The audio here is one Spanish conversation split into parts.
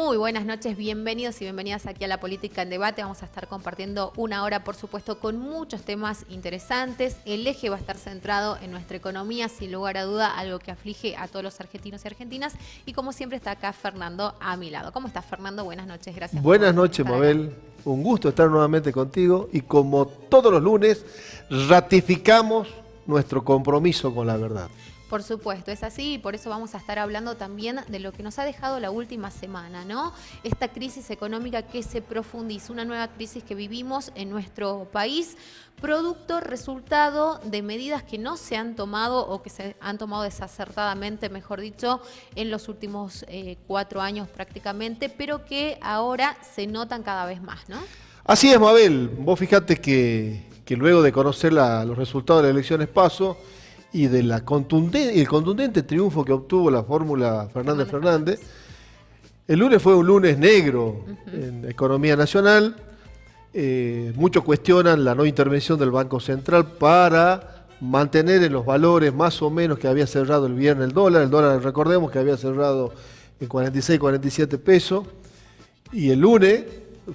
Muy buenas noches, bienvenidos y bienvenidas aquí a La Política en Debate. Vamos a estar compartiendo una hora, por supuesto, con muchos temas interesantes. El eje va a estar centrado en nuestra economía, sin lugar a duda, algo que aflige a todos los argentinos y argentinas. Y como siempre está acá Fernando a mi lado. ¿Cómo estás, Fernando? Buenas noches, gracias. Buenas noches, Mabel. Un gusto estar nuevamente contigo y como todos los lunes, ratificamos nuestro compromiso con la verdad. Por supuesto, es así y por eso vamos a estar hablando también de lo que nos ha dejado la última semana, ¿no? Esta crisis económica que se profundiza, una nueva crisis que vivimos en nuestro país, producto, resultado de medidas que no se han tomado o que se han tomado desacertadamente, mejor dicho, en los últimos 4 años prácticamente, pero que ahora se notan cada vez más, ¿no? Así es, Mabel. Vos fijate que luego de conocer los resultados de las elecciones PASO, y del contundente triunfo que obtuvo la fórmula Fernández, el lunes fue un lunes negro en la economía nacional. Muchos cuestionan la no intervención del Banco Central para mantener en los valores más o menos que había cerrado el viernes el dólar. El dólar, recordemos que había cerrado en 46, 47 pesos. Y el lunes,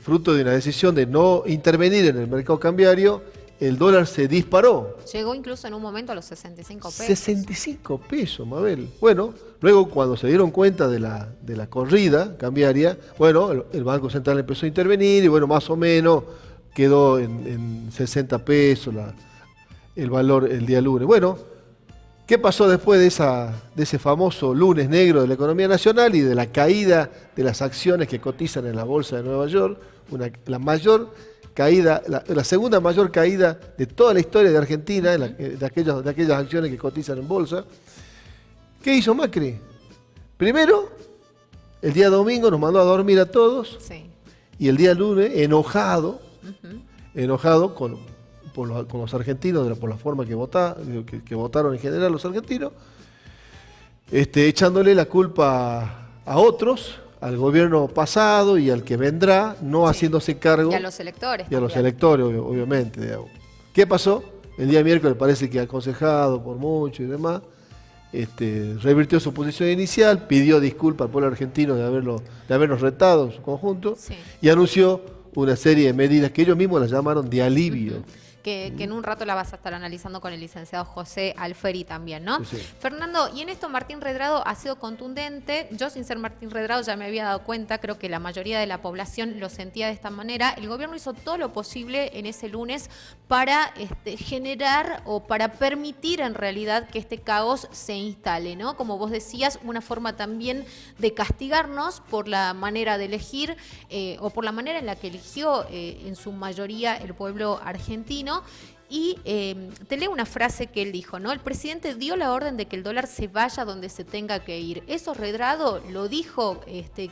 fruto de una decisión de no intervenir en el mercado cambiario, el dólar se disparó. Llegó incluso en un momento a los 65 pesos. 65 pesos, Mabel. Bueno, luego cuando se dieron cuenta de la corrida cambiaria, bueno, el Banco Central empezó a intervenir y bueno, más o menos quedó en 60 pesos el valor el día lunes. Bueno, ¿qué pasó después de ese famoso lunes negro de la economía nacional y de la caída de las acciones que cotizan en la Bolsa de Nueva York? La mayor caída, la segunda mayor caída de toda la historia de Argentina, de aquellas acciones que cotizan en bolsa. ¿Qué hizo Macri? Primero, el día domingo nos mandó a dormir a todos, sí. Y el día lunes, enojado con los argentinos, por la forma que votaron en general los argentinos, echándole la culpa a otros, al gobierno pasado y al que vendrá, no haciéndose cargo. Y a los electores. Y a los electores, obviamente. Digamos. ¿Qué pasó? El día miércoles parece que aconsejado por mucho y demás, revirtió su posición inicial, pidió disculpas al pueblo argentino de habernos retado en su conjunto, sí. Y anunció una serie de medidas que ellos mismos las llamaron de alivio. Que en un rato la vas a estar analizando con el licenciado José Alferi también, ¿no? Sí. Fernando, y en esto Martín Redrado ha sido contundente. Yo, sin ser Martín Redrado, ya me había dado cuenta, creo que la mayoría de la población lo sentía de esta manera. El gobierno hizo todo lo posible en ese lunes para generar o para permitir en realidad que este caos se instale, ¿no? Como vos decías, una forma también de castigarnos por la manera de elegir o por la manera en la que eligió en su mayoría el pueblo argentino. Y te leo una frase que él dijo, ¿no? El presidente dio la orden de que el dólar se vaya donde se tenga que ir. Eso Redrado lo dijo,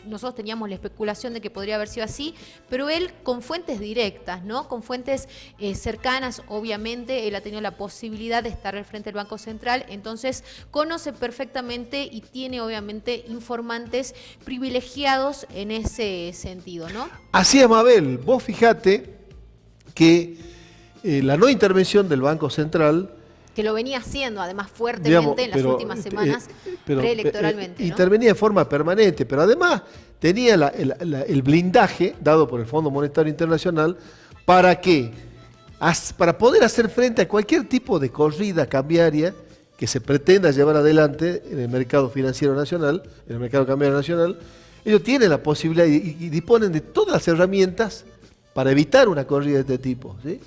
nosotros teníamos la especulación de que podría haber sido así, pero él con fuentes directas, ¿no? Con fuentes cercanas, obviamente, él ha tenido la posibilidad de estar al frente del Banco Central, entonces conoce perfectamente y tiene obviamente informantes privilegiados en ese sentido, ¿no? Así es, Mabel. Vos fijate que la no intervención del Banco Central, que lo venía haciendo además fuertemente en las últimas semanas preelectoralmente, ¿no? Intervenía de forma permanente, pero además tenía el blindaje dado por el Fondo Monetario Internacional para poder hacer frente a cualquier tipo de corrida cambiaria que se pretenda llevar adelante en el mercado financiero nacional, en el mercado cambiario nacional. Ellos tienen la posibilidad y disponen de todas las herramientas para evitar una corrida de este tipo, ¿sí?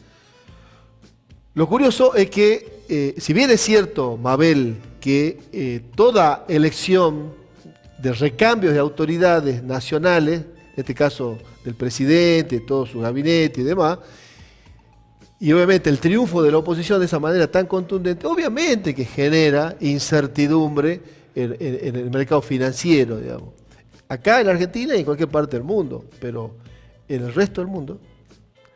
Lo curioso es que, si bien es cierto, Mabel, que toda elección de recambios de autoridades nacionales, en este caso del presidente, todo su gabinete y demás, y obviamente el triunfo de la oposición de esa manera tan contundente, obviamente que genera incertidumbre en el mercado financiero, digamos. Acá en Argentina y en cualquier parte del mundo, pero en el resto del mundo,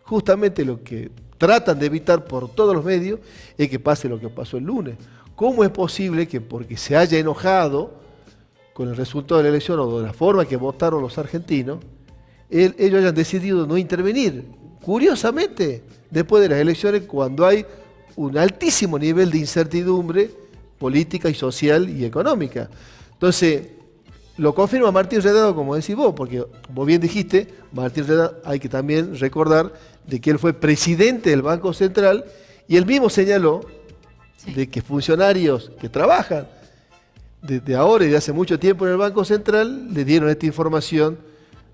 justamente lo que tratan de evitar por todos los medios es que pase lo que pasó el lunes. ¿Cómo es posible que porque se haya enojado con el resultado de la elección o de la forma que votaron los argentinos, ellos hayan decidido no intervenir? Curiosamente, después de las elecciones, cuando hay un altísimo nivel de incertidumbre política y social y económica. Entonces, lo confirma Martín Redrado, como decís vos, porque vos bien dijiste, Martín Redrado, hay que también recordar de que él fue presidente del Banco Central y él mismo señaló de que funcionarios que trabajan desde ahora y de hace mucho tiempo en el Banco Central le dieron esta información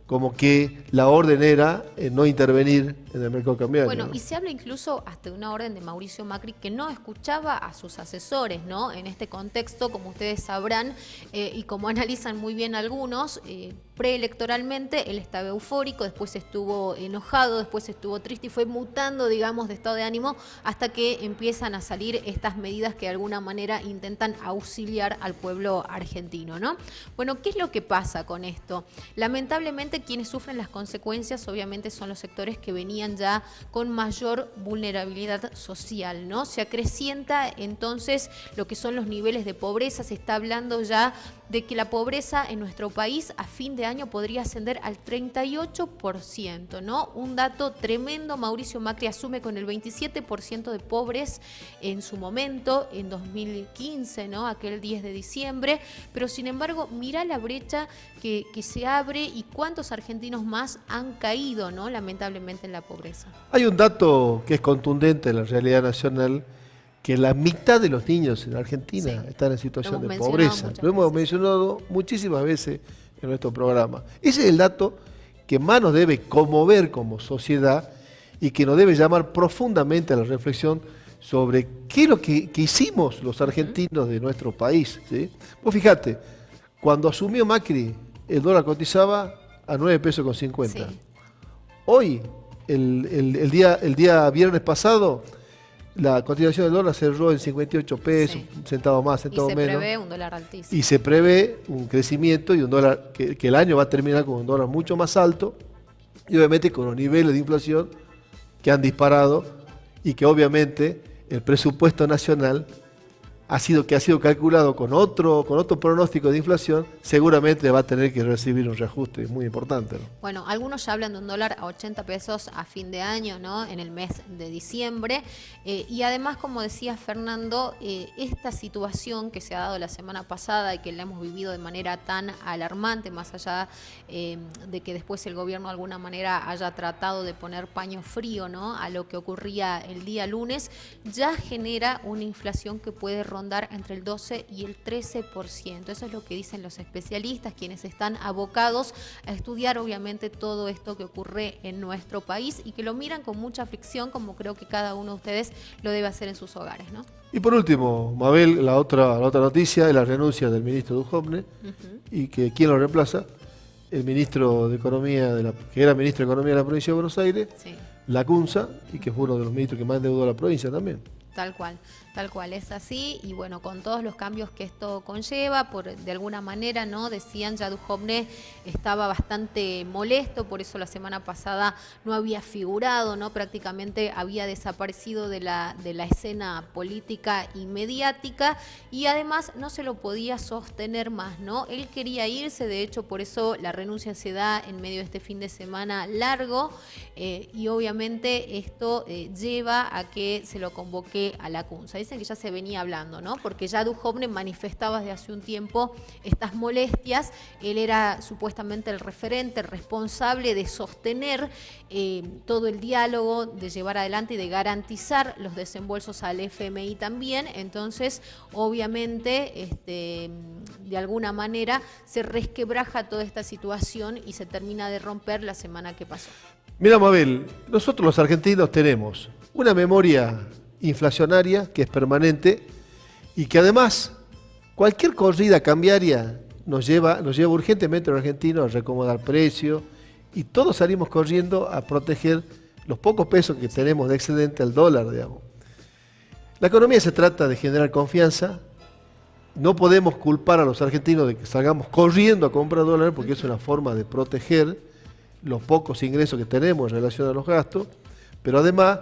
como que la orden era no intervenir en el mercado cambiario. Bueno, ¿no? y se habla incluso hasta de una orden de Mauricio Macri que no escuchaba a sus asesores, ¿no? En este contexto, como ustedes sabrán, y como analizan muy bien algunos, preelectoralmente él estaba eufórico, después estuvo enojado, después estuvo triste y fue mutando, digamos, de estado de ánimo hasta que empiezan a salir estas medidas que de alguna manera intentan auxiliar al pueblo argentino, ¿no? Bueno, ¿qué es lo que pasa con esto? Lamentablemente quienes sufren las consecuencias obviamente son los sectores que venían ya con mayor vulnerabilidad social, ¿no? Se acrecienta entonces lo que son los niveles de pobreza, se está hablando ya de que la pobreza en nuestro país a fin de año podría ascender al 38%, ¿no? Un dato tremendo. Mauricio Macri asume con el 27% de pobres en su momento, en 2015, ¿no? Aquel 10 de diciembre, pero sin embargo, mira la brecha que se abre y cuántos argentinos más han caído, ¿no? Lamentablemente en la pobreza. Hay un dato que es contundente en la realidad nacional, que la mitad de los niños en Argentina están en situación de pobreza. Lo hemos mencionado muchísimas veces en nuestro programa. Ese es el dato que más nos debe conmover como sociedad y que nos debe llamar profundamente a la reflexión sobre qué es lo que hicimos los argentinos de nuestro país, ¿sí? Vos fíjate, cuando asumió Macri, el dólar cotizaba a 9 pesos con 50. Sí. Hoy, el día viernes pasado, la cotización del dólar cerró en 58 pesos, un centavo más, centavo menos. Y se prevé un dólar altísimo. Y se prevé un crecimiento y un dólar que el año va a terminar con un dólar mucho más alto y obviamente con los niveles de inflación que han disparado y que obviamente el presupuesto nacional ha sido calculado con otro pronóstico de inflación, seguramente va a tener que recibir un reajuste muy importante, ¿no? Bueno, algunos ya hablan de un dólar a 80 pesos a fin de año, ¿no? En el mes de diciembre. Y además, como decía Fernando, esta situación que se ha dado la semana pasada y que la hemos vivido de manera tan alarmante, más allá de que después el gobierno de alguna manera haya tratado de poner paño frío, ¿no? A lo que ocurría el día lunes, ya genera una inflación que puede rondar entre el 12 y el 13%. Eso es lo que dicen los especialistas, quienes están abocados a estudiar obviamente todo esto que ocurre en nuestro país y que lo miran con mucha fricción, como creo que cada uno de ustedes lo debe hacer en sus hogares, ¿no? Y por último, Mabel, la otra noticia es la renuncia del ministro Duhovne y que ¿quién lo reemplaza? El ministro de Economía, que era ministro de Economía de la provincia de Buenos Aires, Lacunza, y que fue uno de los ministros que más endeudó a la provincia también. Tal cual, es así, y bueno, con todos los cambios que esto conlleva, de alguna manera, ¿no? Decían, ya Duhovne estaba bastante molesto, por eso la semana pasada no había figurado, ¿no? Prácticamente había desaparecido de la escena política y mediática, y además no se lo podía sostener más, ¿no? Él quería irse, de hecho, por eso la renuncia se da en medio de este fin de semana largo, y obviamente esto lleva a que se lo convoque a Lacunza. Dicen que ya se venía hablando, ¿no? Porque ya Duhovne manifestaba desde hace un tiempo estas molestias. Él era supuestamente el referente, el responsable de sostener todo el diálogo, de llevar adelante y de garantizar los desembolsos al FMI también. Entonces, obviamente, de alguna manera se resquebraja toda esta situación y se termina de romper la semana que pasó. Mira, Mabel, nosotros los argentinos tenemos una memoria inflacionaria que es permanente y que además cualquier corrida cambiaria nos lleva urgentemente a los argentinos a recomodar precios y todos salimos corriendo a proteger los pocos pesos que tenemos de excedente al dólar, digamos. La economía se trata de generar confianza. No podemos culpar a los argentinos de que salgamos corriendo a comprar dólares porque es una forma de proteger los pocos ingresos que tenemos en relación a los gastos, pero además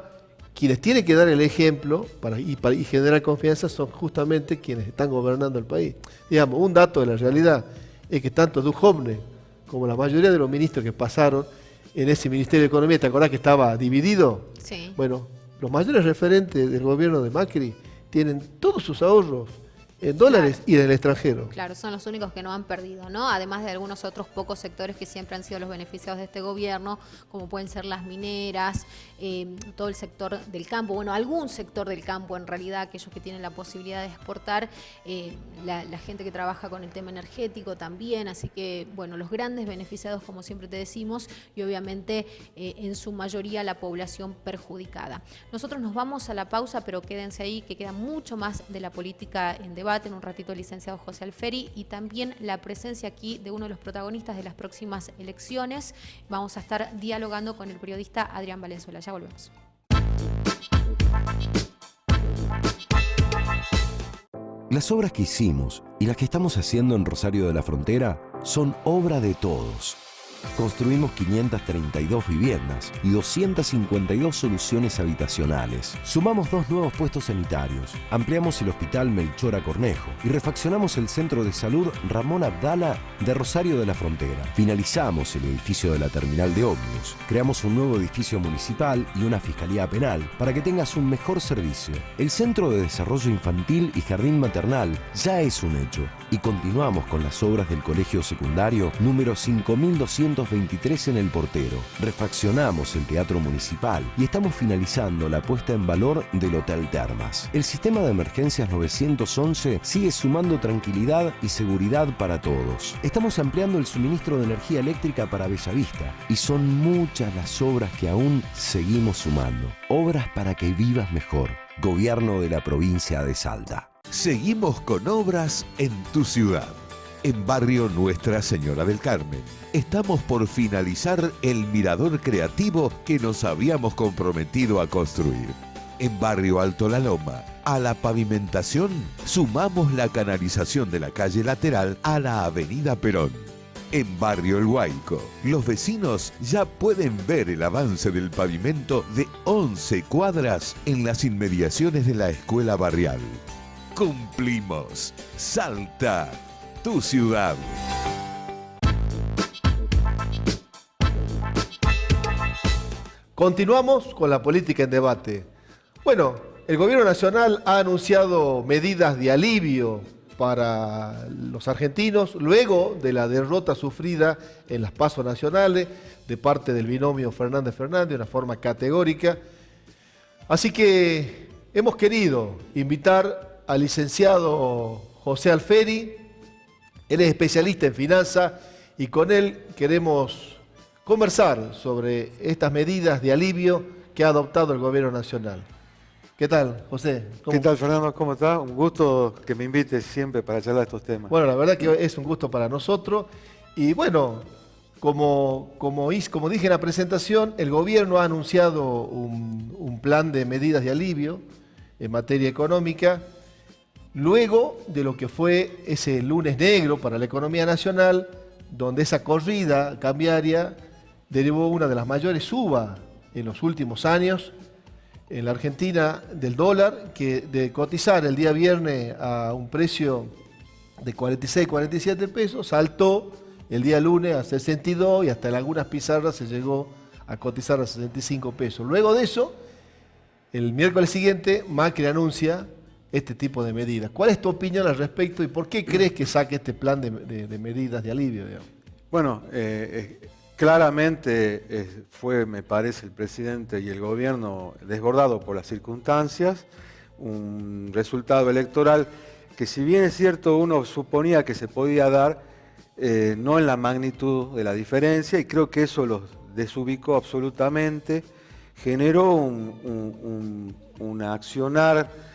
quienes tienen que dar el ejemplo y generar confianza son justamente quienes están gobernando el país. Digamos, un dato de la realidad es que tanto Duhovne como la mayoría de los ministros que pasaron en ese Ministerio de Economía, ¿te acordás que estaba dividido? Sí. Bueno, los mayores referentes del gobierno de Macri tienen todos sus ahorros en dólares Claro. y en el extranjero. Claro, son los únicos que no han perdido, ¿no? Además de algunos otros pocos sectores que siempre han sido los beneficiados de este gobierno, como pueden ser las mineras, todo el sector del campo, bueno, algún sector del campo en realidad, aquellos que tienen la posibilidad de exportar, la gente que trabaja con el tema energético también, así que, bueno, los grandes beneficiados, como siempre te decimos, y obviamente en su mayoría la población perjudicada. Nosotros nos vamos a la pausa, pero quédense ahí, que queda mucho más de la política en debate. En un ratito el licenciado José Alferi y también la presencia aquí de uno de los protagonistas de las próximas elecciones. Vamos a estar dialogando con el periodista Adrián Valenzuela. Ya volvemos. Las obras que hicimos y las que estamos haciendo en Rosario de la Frontera son obra de todos. Construimos 532 viviendas y 252 soluciones habitacionales. Sumamos 2 nuevos puestos sanitarios, ampliamos el Hospital Melchora Cornejo y refaccionamos el Centro de Salud Ramón Abdala de Rosario de la Frontera. Finalizamos el edificio de la terminal de ómnibus. Creamos un nuevo edificio municipal y una fiscalía penal para que tengas un mejor servicio. El Centro de Desarrollo Infantil y Jardín Maternal ya es un hecho y continuamos con las obras del Colegio Secundario número 5223 en El Portero. Refaccionamos el Teatro Municipal y estamos finalizando la puesta en valor del Hotel Termas. El sistema de emergencias 911 sigue sumando tranquilidad y seguridad para todos. Estamos ampliando el suministro de energía eléctrica para Bellavista y son muchas las obras que aún seguimos sumando. Obras para que vivas mejor. Gobierno de la provincia de Salta. Seguimos con obras en tu ciudad. En barrio Nuestra Señora del Carmen, estamos por finalizar el mirador creativo que nos habíamos comprometido a construir. En barrio Alto La Loma, a la pavimentación, sumamos la canalización de la calle lateral a la avenida Perón. En barrio El Guayco, los vecinos ya pueden ver el avance del pavimento de 11 cuadras en las inmediaciones de la escuela barrial. Cumplimos. Salta, tu ciudad. Continuamos con la política en debate. Bueno, el gobierno nacional ha anunciado medidas de alivio para los argentinos luego de la derrota sufrida en las PASO nacionales de parte del binomio Fernández-Fernández de una forma categórica. Así que hemos querido invitar al licenciado José Alferi. Él es especialista en finanzas y con él queremos conversar sobre estas medidas de alivio que ha adoptado el gobierno nacional. ¿Qué tal, José? ¿Qué tal, Fernando? ¿Cómo está? Un gusto que me invites siempre para charlar de estos temas. Bueno, la verdad que es un gusto para nosotros. Y bueno, como dije en la presentación, el gobierno ha anunciado un plan de medidas de alivio en materia económica, luego de lo que fue ese lunes negro para la economía nacional, donde esa corrida cambiaria derivó una de las mayores subas en los últimos años en la Argentina del dólar, que de cotizar el día viernes a un precio de 46, 47 pesos, saltó el día lunes a 62 y hasta en algunas pizarras se llegó a cotizar a 65 pesos. Luego de eso, el miércoles siguiente, Macri anuncia este tipo de medidas. ¿Cuál es tu opinión al respecto y por qué crees que saque este plan de medidas de alivio, digamos? Bueno, claramente fue, me parece, el presidente y el gobierno desbordado por las circunstancias, un resultado electoral que, si bien es cierto, uno suponía que se podía dar, no en la magnitud de la diferencia, y creo que eso los desubicó absolutamente, generó un accionar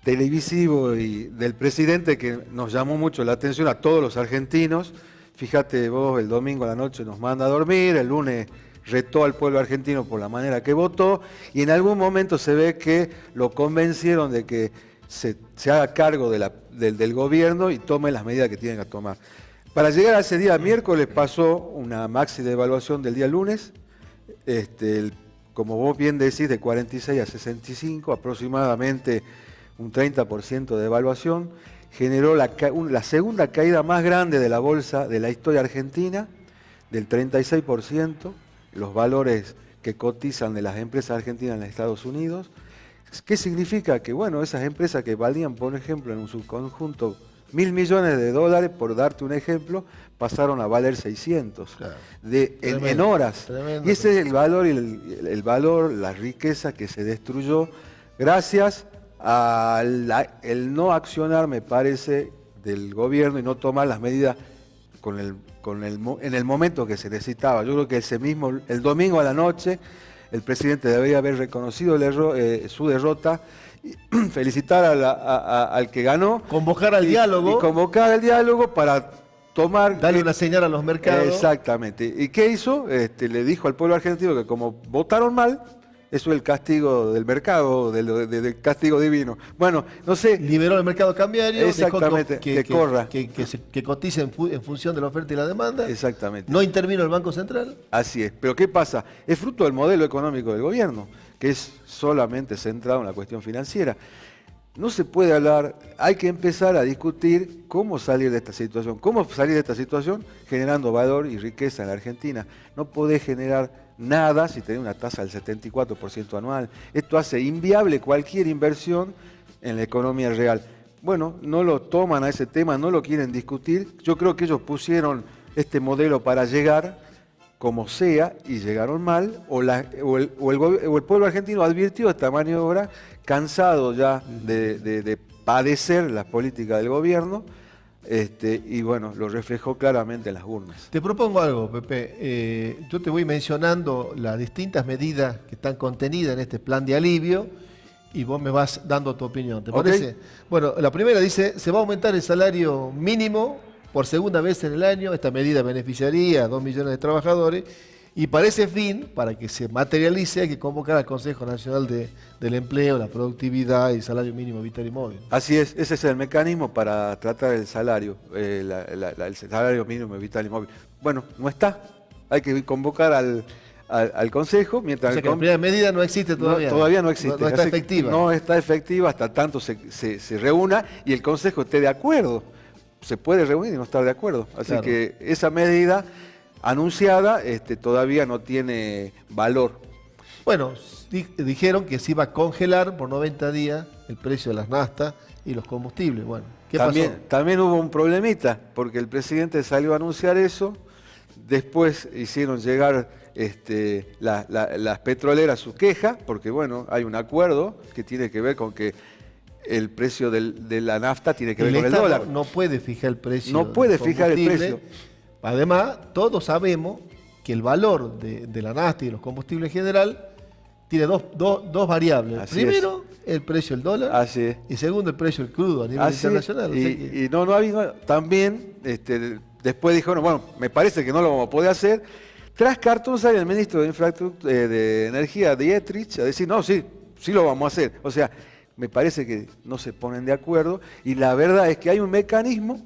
televisivo y del presidente que nos llamó mucho la atención a todos los argentinos. Fíjate vos, el domingo a la noche nos manda a dormir, el lunes retó al pueblo argentino por la manera que votó y en algún momento se ve que lo convencieron de que se haga cargo del gobierno y tome las medidas que tienen que tomar. Para llegar a ese día miércoles pasó una maxi devaluación del día lunes, como vos bien decís, de 46 a 65, aproximadamente un 30% de devaluación. Generó la segunda caída más grande de la bolsa de la historia argentina, del 36%, los valores que cotizan de las empresas argentinas en Estados Unidos. ¿Qué significa? Que bueno, esas empresas que valían, por ejemplo, en un subconjunto 1.000 millones de dólares, por darte un ejemplo, pasaron a valer 600 Claro. en horas. Tremendo. Y ese es el valor, y el valor, la riqueza que se destruyó gracias al no accionar, me parece, del gobierno y no tomar las medidas en el momento que se necesitaba. Yo creo que el domingo a la noche, el presidente debería haber reconocido su derrota, y felicitar al que ganó. Convocar al diálogo. Y convocar al diálogo para tomar... Darle una señal a los mercados. Exactamente. ¿Y qué hizo? Le dijo al pueblo argentino que como votaron mal, eso es el castigo del mercado, del castigo divino. Bueno, no sé. Liberó el mercado cambiario. Exactamente, dejó que corra. Que cotice en función de la oferta y la demanda. Exactamente. No intervino el Banco Central. Así es. Pero ¿qué pasa? Es fruto del modelo económico del gobierno, que es solamente centrado en la cuestión financiera. No se puede hablar, hay que empezar a discutir cómo salir de esta situación. ¿Cómo salir de esta situación? Generando valor y riqueza en la Argentina. No podés generar nada si tenés una tasa del 74% anual. Esto hace inviable cualquier inversión en la economía real. Bueno, no lo toman a ese tema, no lo quieren discutir. Yo creo que ellos pusieron este modelo para llegar como sea y llegaron mal, o el pueblo argentino advirtió esta maniobra, cansado ya de padecer las políticas del gobierno, y bueno, lo reflejó claramente en las urnas. Te propongo algo, Pepe. Yo te voy mencionando las distintas medidas que están contenidas en este plan de alivio y vos me vas dando tu opinión. ¿Te parece? Bueno, la primera dice, se va a aumentar el salario mínimo por segunda vez en el año. Esta medida beneficiaría a 2 millones de trabajadores y para ese fin, para que se materialice, hay que convocar al Consejo Nacional del Empleo, la Productividad y el Salario Mínimo Vital y Móvil. Así es, ese es el mecanismo para tratar el salario, el salario mínimo vital y móvil. Bueno, no está, hay que convocar al Consejo, mientras... O sea que la primera medida no existe todavía. Todavía no existe. No está efectiva. No está efectiva hasta tanto se reúna y el Consejo esté de acuerdo. Se puede reunir y no estar de acuerdo. Así Claro. que esa medida anunciada todavía no tiene valor. Bueno, dijeron que se iba a congelar por 90 días el precio de las naftas y los combustibles. Bueno, ¿qué pasó? También hubo un problemita, porque el presidente salió a anunciar eso, después hicieron llegar las petroleras su queja, porque bueno, hay un acuerdo que tiene que ver con que el precio de la nafta tiene que ver con el Estado dólar. no puede fijar el precio. No puede del fijar el combustible. precio. Además, todos sabemos que el valor de la nafta y de los combustibles en general tiene dos variables. Así Primero, el precio del dólar. Así es. Y segundo, el precio del crudo a nivel internacional. O sea que- Y no había también, después dijo, bueno, me parece que no lo vamos a poder hacer. Tras cartón sale el ministro de Infraestructura, de Energía, Dietrich, a decir, no, sí lo vamos a hacer. O sea, me parece que no se ponen de acuerdo y la verdad es que hay un mecanismo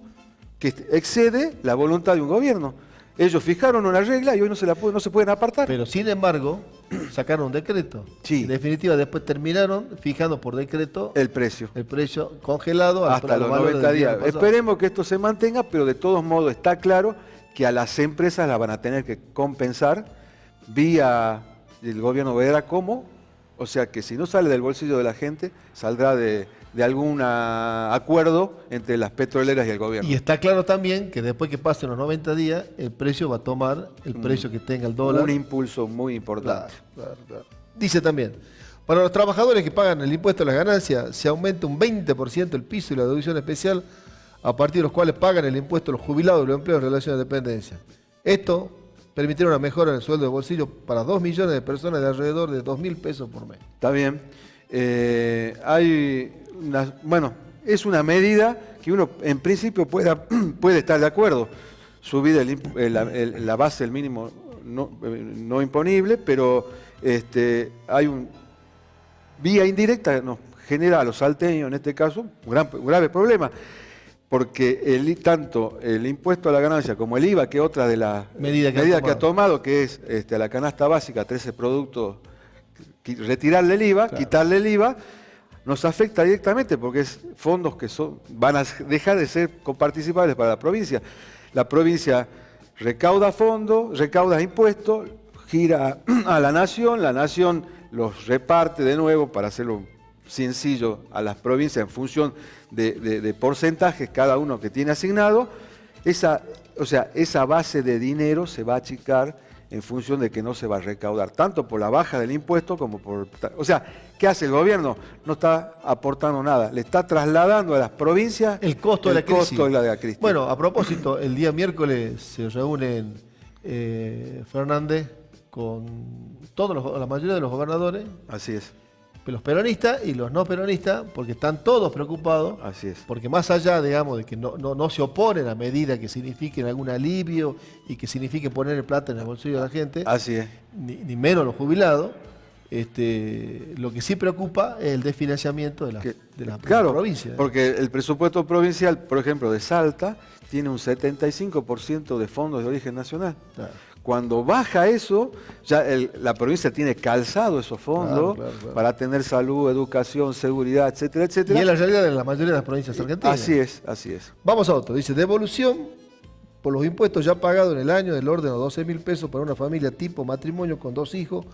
que excede la voluntad de un gobierno. Ellos fijaron una regla y hoy no se pueden apartar. Pero sin embargo, sacaron un decreto. Sí. En definitiva, después terminaron fijando por decreto El precio. congelado Hasta los 90 días. Esperemos que esto se mantenga, pero de todos modos está claro que a las empresas las van a tener que compensar vía el gobierno verá cómo. O sea que si no sale del bolsillo de la gente, saldrá de algún acuerdo entre las petroleras y el gobierno. Y está claro también que después que pasen los 90 días, el precio va a tomar el precio que tenga el dólar. Un impulso muy importante. Claro. Dice también, para los trabajadores que pagan el impuesto a las ganancias, se aumenta un 20% el piso y la deducción especial, a partir de los cuales pagan el impuesto los jubilados y los empleados en relación de dependencia. Esto permitirá una mejora en el sueldo de bolsillo para 2 millones de personas de alrededor de 2.000 pesos por mes. Está bien. Es una medida que uno en principio puede estar de acuerdo. Subir la base del mínimo no imponible, pero hay un vía indirecta que nos genera a los salteños en este caso un grave problema. Porque tanto el impuesto a la ganancia como el IVA, que es otra de las medidas que ha tomado, que es a la canasta básica, 13 productos, retirarle el IVA, claro, quitarle el IVA, nos afecta directamente porque es fondos que van a dejar de ser coparticipables para la provincia. La provincia recauda fondos, recauda impuestos, gira a la nación los reparte de nuevo para hacerlo sencillo a las provincias en función de porcentajes cada uno que tiene asignado, esa base de dinero se va a achicar en función de que no se va a recaudar, tanto por la baja del impuesto como por... O sea, ¿qué hace el gobierno? No está aportando nada, le está trasladando a las provincias el costo de la crisis. crisis. Bueno, a propósito, el día miércoles se reúnen Fernández con la mayoría de los gobernadores. Así es. Los peronistas y los no peronistas, porque están todos preocupados. Así es. Porque más allá, digamos, de que no se oponen a medidas que signifiquen algún alivio y que signifiquen poner el plata en el bolsillo de la gente, así es. Ni menos los jubilados, lo que sí preocupa es el desfinanciamiento de las provincias. Porque el presupuesto provincial, por ejemplo, de Salta, tiene un 75% de fondos de origen nacional. Claro. Cuando baja eso, ya la provincia tiene calzado esos fondos para tener salud, educación, seguridad, etcétera, etcétera. Y es la realidad de la mayoría de las provincias argentinas. Así es. Vamos a otro. Dice, devolución por los impuestos ya pagados en el año del orden de 12.000 pesos para una familia tipo matrimonio con 2 hijos,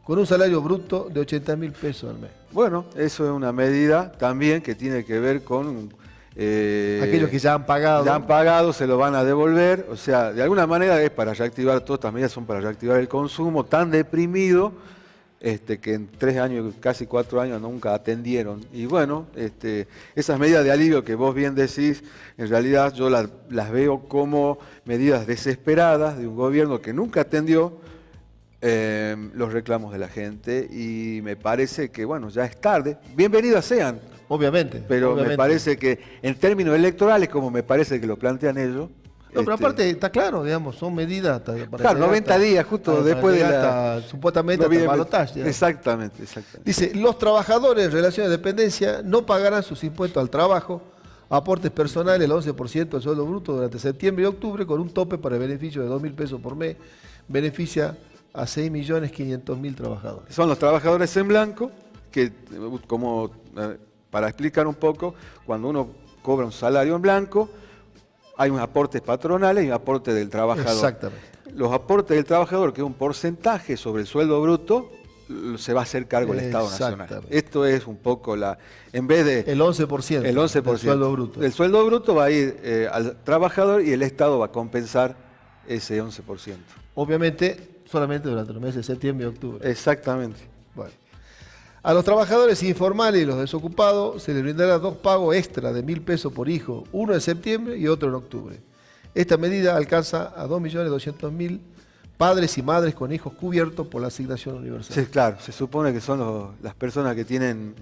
con un salario bruto de 80.000 pesos al mes. Bueno, eso es una medida también que tiene que ver con... aquellos que ya han pagado. Ya han pagado, se lo van a devolver. O sea, de alguna manera es para reactivar, todas estas medidas son para reactivar el consumo tan deprimido que en 3 años, casi 4 años nunca atendieron. Y bueno, esas medidas de alivio que vos bien decís, en realidad yo las veo como medidas desesperadas de un gobierno que nunca atendió los reclamos de la gente, y me parece que, bueno, ya es tarde. Bienvenidas sean. Obviamente. Pero me parece que en términos electorales, como me parece que lo plantean ellos... No, pero aparte está claro, digamos, son medidas para claro, 90 días justo después de la... supuestamente hasta el balotaje. Exactamente. Dice, los trabajadores en relación de dependencia no pagarán sus impuestos al trabajo, aportes personales, el 11% del sueldo bruto durante septiembre y octubre, con un tope para el beneficio de 2.000 pesos por mes. Beneficia a 6.500.000 trabajadores. Son los trabajadores en blanco, que como... Para explicar un poco, cuando uno cobra un salario en blanco, hay unos aportes patronales y un aporte del trabajador. Exactamente. Los aportes del trabajador, que es un porcentaje sobre el sueldo bruto, se va a hacer cargo el Estado Nacional. Esto es un poco en vez de... El 11%. El 11%. Del sueldo bruto. El sueldo bruto va a ir al trabajador y el Estado va a compensar ese 11%. Obviamente, solamente durante los meses de septiembre y octubre. Exactamente. Bueno. A los trabajadores informales y los desocupados se les brindará 2 pagos extra de 1.000 pesos por hijo, uno en septiembre y otro en octubre. Esta medida alcanza a 2.200.000 padres y madres con hijos cubiertos por la asignación universal. Sí, claro, se supone que son las personas que tienen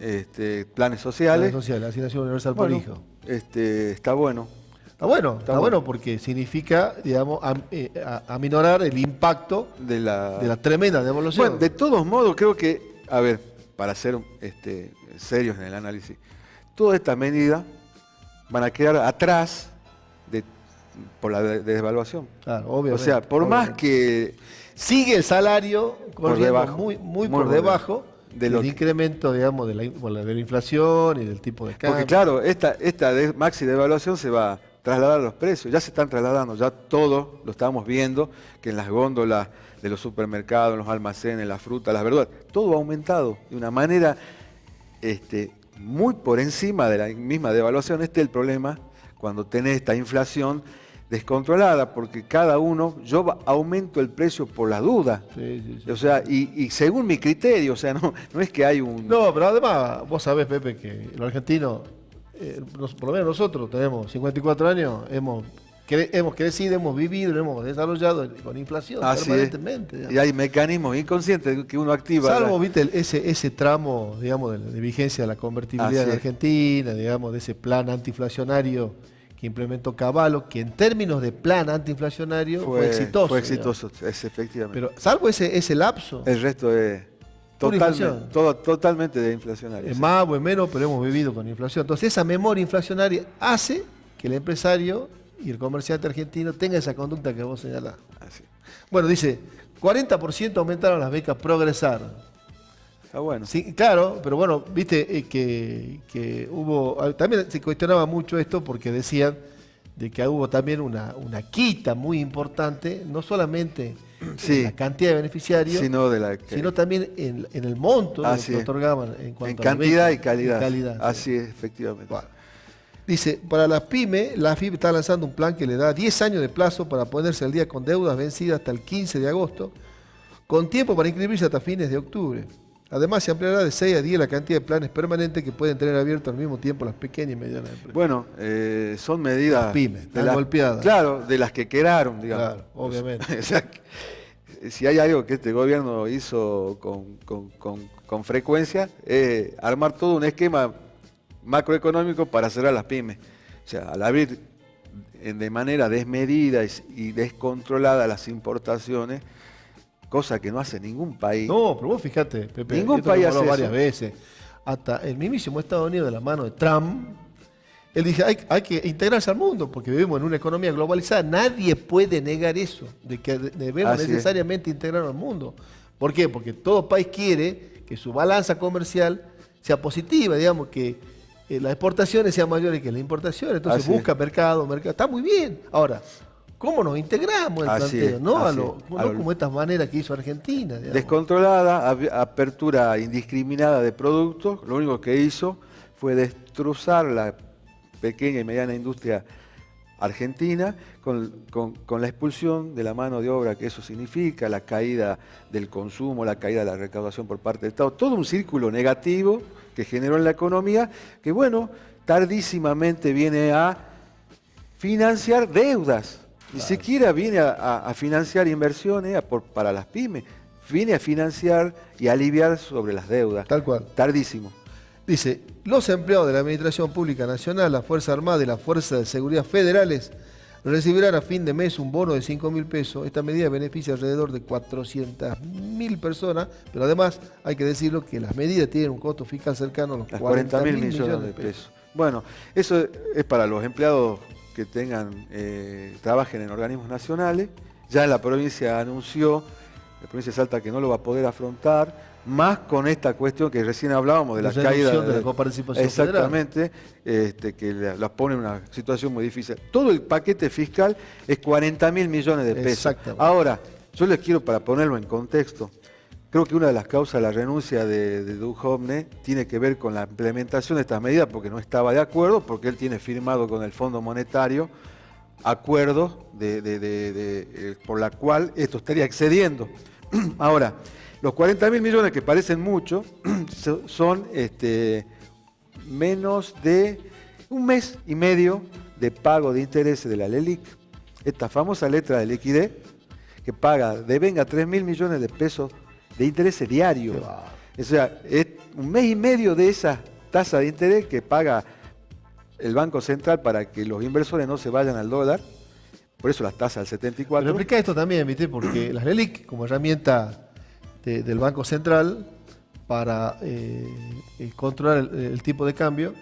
planes sociales. Planes sociales, asignación universal por hijo. Está bueno. Está bueno porque significa, digamos, aminorar el impacto de la tremenda devolución. Bueno, de todos modos, creo que, a ver, para ser serios en el análisis, todas estas medidas van a quedar atrás por la devaluación. Claro, obviamente. O sea, por más que... Sigue el salario corriendo muy por debajo del incremento, digamos, de la inflación y del tipo de cambio. Porque claro, esta maxi devaluación se va a trasladar a los precios. Ya se están trasladando, ya todo lo estamos viendo, que en las góndolas de los supermercados, en los almacenes, la fruta, las verduras, todo ha aumentado de una manera muy por encima de la misma devaluación. Este es el problema cuando tenés esta inflación descontrolada, porque cada uno, yo aumento el precio por la duda. Sí. O sea, y según mi criterio, o sea, no es que hay un... No, pero además, vos sabés, Pepe, que los argentinos, por lo menos nosotros tenemos 54 años, hemos crecido, hemos vivido, hemos desarrollado con inflación permanentemente. Digamos. Y hay mecanismos inconscientes que uno activa. Salvo, viste, ese tramo, digamos, de vigencia de la convertibilidad en Argentina, digamos, de ese plan antiinflacionario que implementó Cavallo, que en términos de plan antiinflacionario fue exitoso. Fue exitoso, efectivamente. Pero salvo ese lapso. El resto es totalmente de inflacionario. Es más o es menos, pero hemos vivido con inflación. Entonces esa memoria inflacionaria hace que el empresario y el comerciante argentino tenga esa conducta que vos señalás. Así. Bueno, dice, 40% aumentaron las becas Progresar. Está bueno. Sí, claro, pero bueno, viste que hubo... También se cuestionaba mucho esto porque decían de que hubo también una quita muy importante, no solamente en la cantidad de beneficiarios, sino también en el monto que otorgaban en cuanto a cantidad y calidad. Así es, efectivamente. Bueno. Dice, para las pymes, la AFIP está lanzando un plan que le da 10 años de plazo para ponerse al día con deudas vencidas hasta el 15 de agosto, con tiempo para inscribirse hasta fines de octubre. Además, se ampliará de 6 a 10 la cantidad de planes permanentes que pueden tener abiertos al mismo tiempo las pequeñas y medianas empresas. Bueno, son medidas... Las pymes, están golpeadas. Claro, de las que quedaron, digamos. Claro, obviamente. O sea, si hay algo que este gobierno hizo con frecuencia, es armar todo un esquema macroeconómico para cerrar las pymes. O sea, al abrir de manera desmedida y descontrolada las importaciones, cosa que no hace ningún país. No, pero vos fíjate, Pepe, ningún país hace varias veces. Hasta el mismísimo Estados Unidos, de la mano de Trump, él dice, hay que integrarse al mundo, porque vivimos en una economía globalizada. Nadie puede negar eso, de que debemos necesariamente integrarnos al mundo. ¿Por qué? Porque todo país quiere que su balanza comercial sea positiva, digamos, que las exportaciones sean mayores que las importaciones. Entonces busca mercado. Está muy bien. Ahora, ¿cómo nos integramos el planteo? No como estas maneras que hizo Argentina. Digamos. Descontrolada, apertura indiscriminada de productos, lo único que hizo fue destrozar la pequeña y mediana industria argentina con la expulsión de la mano de obra que eso significa, la caída del consumo, la caída de la recaudación por parte del Estado, todo un círculo negativo que generó en la economía, que bueno, tardísimamente viene a financiar deudas. Ni siquiera viene a financiar inversiones para las pymes, viene a financiar y aliviar sobre las deudas. Tal cual. Tardísimo. Dice, los empleados de la Administración Pública Nacional, la Fuerza Armada y las Fuerzas de Seguridad Federales recibirán a fin de mes un bono de 5.000 pesos. Esta medida beneficia alrededor de 400.000 personas, pero además hay que decirlo que las medidas tienen un costo fiscal cercano a los 40.000 millones de pesos. Bueno, eso es para los empleados que trabajen en organismos nacionales. Ya la provincia anunció, la provincia de Salta, que no lo va a poder afrontar, más con esta cuestión que recién hablábamos de la caída de la coparticipación exactamente, que las pone en una situación muy difícil. Todo el paquete fiscal es 40.000 millones de pesos. Ahora, yo les quiero, para ponerlo en contexto, creo que una de las causas de la renuncia de Duhovne tiene que ver con la implementación de estas medidas, porque no estaba de acuerdo, porque él tiene firmado con el Fondo Monetario acuerdos por la cual esto estaría excediendo. Ahora, los 40.000 millones, que parecen mucho, son menos de un mes y medio de pago de intereses de la LELIQ, esta famosa letra de liquidez que devenga 3.000 millones de pesos de intereses diarios. O sea, es un mes y medio de esa tasa de interés que paga el Banco Central para que los inversores no se vayan al dólar. Por eso las tasas del 74. Pero explica esto también, ¿viste? Porque las LELIQ, como herramienta del Banco Central para controlar el tipo de cambio,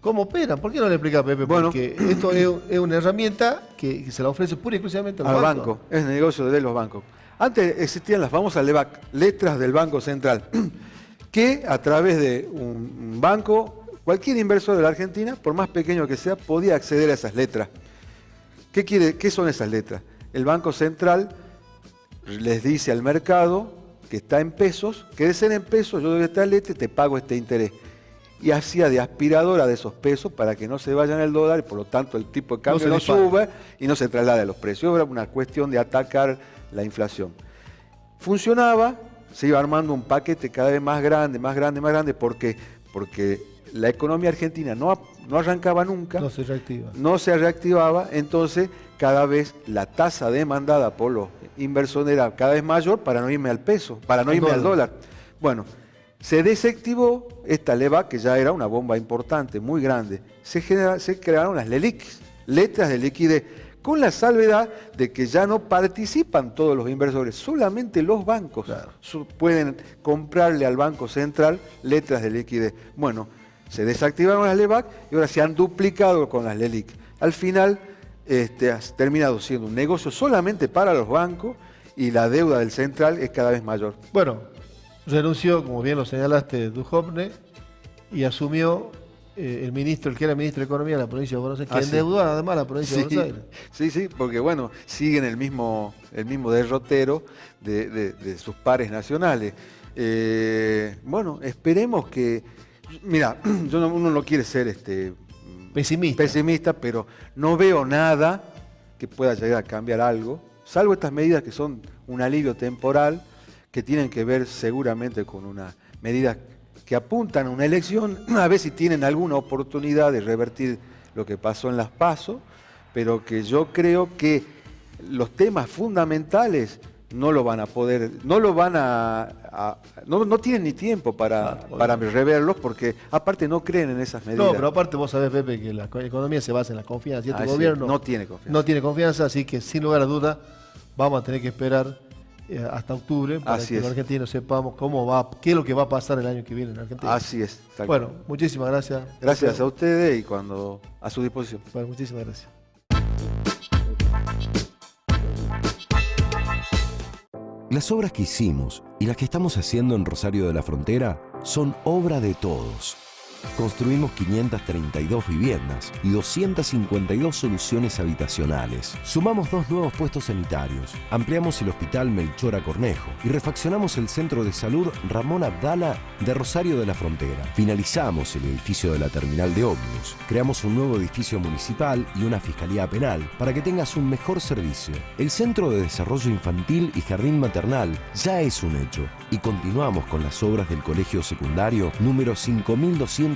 ¿cómo operan? ¿Por qué no le explica a Pepe? Porque esto es una herramienta que se la ofrece pura y exclusivamente al banco. Es el negocio de los bancos. Antes existían las famosas LEBAC, letras del Banco Central, que a través de un banco, cualquier inversor de la Argentina, por más pequeño que sea, podía acceder a esas letras. ¿Qué son esas letras? El Banco Central les dice al mercado que está en pesos, que de ser en pesos, yo doy esta letra y te pago este interés. Y hacía de aspiradora de esos pesos para que no se vayan al dólar y por lo tanto el tipo de cambio no sube y no se traslade a los precios. Era una cuestión de atacar la inflación. Funcionaba, se iba armando un paquete cada vez más grande, más grande, más grande. ¿Por qué? Porque la economía argentina no arrancaba nunca. No se reactiva. No se reactivaba, entonces cada vez la tasa demandada por los inversores era cada vez mayor para no irme al peso, para no irme al dólar. Bueno, se desactivó esta LEBAC, que ya era una bomba importante, muy grande. Se crearon las LELIQ, letras de liquidez, con la salvedad de que ya no participan todos los inversores, solamente los bancos pueden comprarle al Banco Central letras de liquidez. Bueno, se desactivaron las LEBAC y ahora se han duplicado con las LELIQ. Al final ha terminado siendo un negocio solamente para los bancos y la deuda del central es cada vez mayor. Bueno, renunció, como bien lo señalaste, Duhovne, y asumió el que era ministro de Economía de la provincia de Buenos Aires, que endeudó además a la provincia de Buenos Aires. Sí, porque bueno, siguen el mismo derrotero de sus pares nacionales. Bueno, esperemos que... Mira, uno no quiere ser pesimista, pero no veo nada que pueda llegar a cambiar algo, salvo estas medidas que son un alivio temporal, que tienen que ver seguramente con unas medidas que apuntan a una elección, a ver si tienen alguna oportunidad de revertir lo que pasó en las PASO, pero que yo creo que los temas fundamentales no lo van a poder, no tienen ni tiempo para reverlos, porque aparte no creen en esas medidas. No, pero aparte vos sabés, Pepe, que la economía se basa en la confianza, y este gobierno no tiene confianza, así que sin lugar a duda vamos a tener que esperar hasta octubre para que los argentinos sepamos qué es lo que va a pasar el año que viene en Argentina. Así es. Bueno, muchísimas gracias. Gracias a ustedes y a su disposición. Bueno, muchísimas gracias. Las obras que hicimos y las que estamos haciendo en Rosario de la Frontera son obra de todos. Construimos 532 viviendas y 252 soluciones habitacionales. Sumamos 2 nuevos puestos sanitarios, ampliamos el hospital Melchora Cornejo y refaccionamos el centro de salud Ramón Abdala de Rosario de la Frontera. Finalizamos el edificio de la terminal de ómnibus. Creamos un nuevo edificio municipal y una fiscalía penal para que tengas un mejor servicio. El Centro de Desarrollo Infantil y Jardín Maternal ya es un hecho y continuamos con las obras del colegio secundario número 5223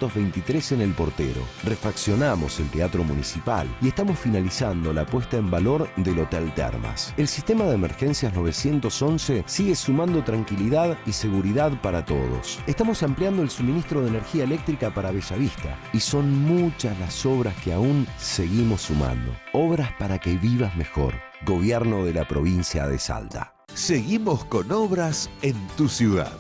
en El Portero. Refaccionamos el Teatro Municipal y estamos finalizando la puesta en valor del Hotel Termas. El sistema de emergencias 911 sigue sumando tranquilidad y seguridad para todos. Estamos ampliando el suministro de energía eléctrica para Bellavista y son muchas las obras que aún seguimos sumando. Obras para que vivas mejor. Gobierno de la provincia de Salta. Seguimos con obras en tu ciudad.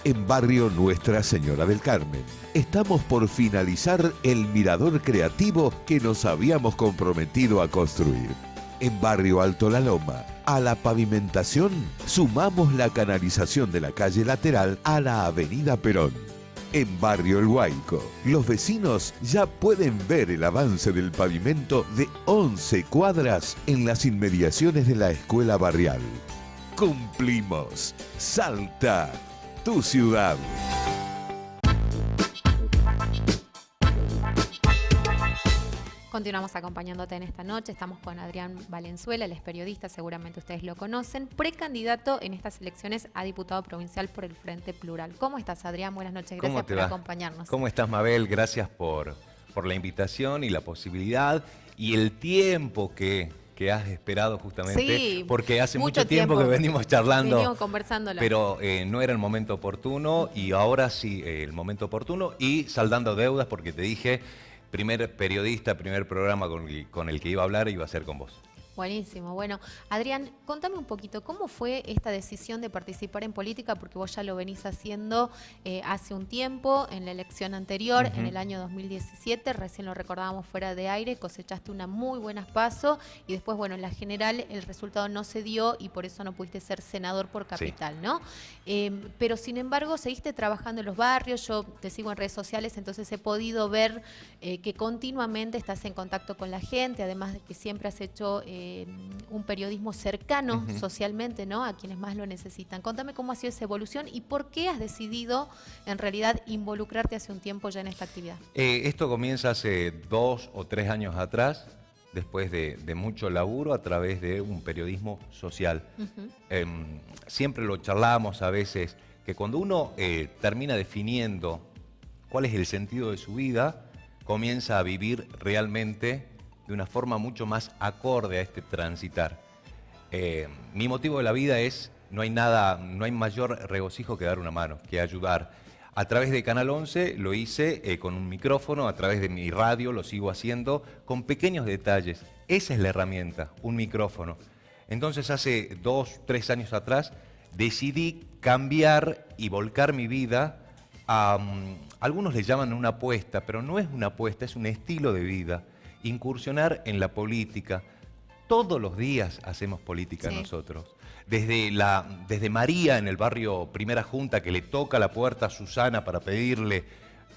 En barrio Nuestra Señora del Carmen, estamos por finalizar el mirador creativo que nos habíamos comprometido a construir. En barrio Alto La Loma, a la pavimentación, sumamos la canalización de la calle lateral a la avenida Perón. En barrio El Huayco, los vecinos ya pueden ver el avance del pavimento de 11 cuadras en las inmediaciones de la escuela barrial. Cumplimos. Salta, tu ciudad. Continuamos acompañándote en esta noche. Estamos con Adrián Valenzuela, él es periodista, seguramente ustedes lo conocen, precandidato en estas elecciones a diputado provincial por el Frente Plural. ¿Cómo estás, Adrián? Buenas noches, gracias por acompañarnos. ¿Cómo estás, Mabel? Gracias por la invitación y la posibilidad y el tiempo que has esperado justamente, sí, porque hace mucho tiempo que venimos charlando, venimos conversándolo, pero no era el momento oportuno y ahora sí el momento oportuno y saldando deudas porque te dije, primer periodista, primer programa con el que iba a hablar iba a ser con vos. Buenísimo. Bueno, Adrián, contame un poquito, ¿cómo fue esta decisión de participar en política? Porque vos ya lo venís haciendo hace un tiempo, en la elección anterior, en el año 2017, recién lo recordábamos fuera de aire, cosechaste una muy buena PASO y después, bueno, en la general el resultado no se dio y por eso no pudiste ser senador por Capital, sí, ¿no? Pero sin embargo, seguiste trabajando en los barrios, yo te sigo en redes sociales, entonces he podido ver que continuamente estás en contacto con la gente, además de que siempre has hecho un periodismo cercano socialmente, ¿no?, a quienes más lo necesitan. Contame cómo ha sido esa evolución y por qué has decidido en realidad involucrarte hace un tiempo ya en esta actividad. Esto comienza hace 2 o 3 años atrás, después de mucho laburo a través de un periodismo social. Siempre lo charlamos a veces, que cuando uno termina definiendo cuál es el sentido de su vida, comienza a vivir realmente de una forma mucho más acorde a este transitar. Mi motivo de la vida es, no hay mayor regocijo que dar una mano, que ayudar. A través de Canal 11 lo hice con un micrófono, a través de mi radio lo sigo haciendo con pequeños detalles. Esa es la herramienta, un micrófono. Entonces hace 2, 3 años atrás decidí cambiar y volcar mi vida a, algunos le llaman una apuesta, pero no es una apuesta, es un estilo de vida. Incursionar en la política. Todos los días hacemos política, sí, nosotros. Desde María en el barrio Primera Junta, que le toca la puerta a Susana para pedirle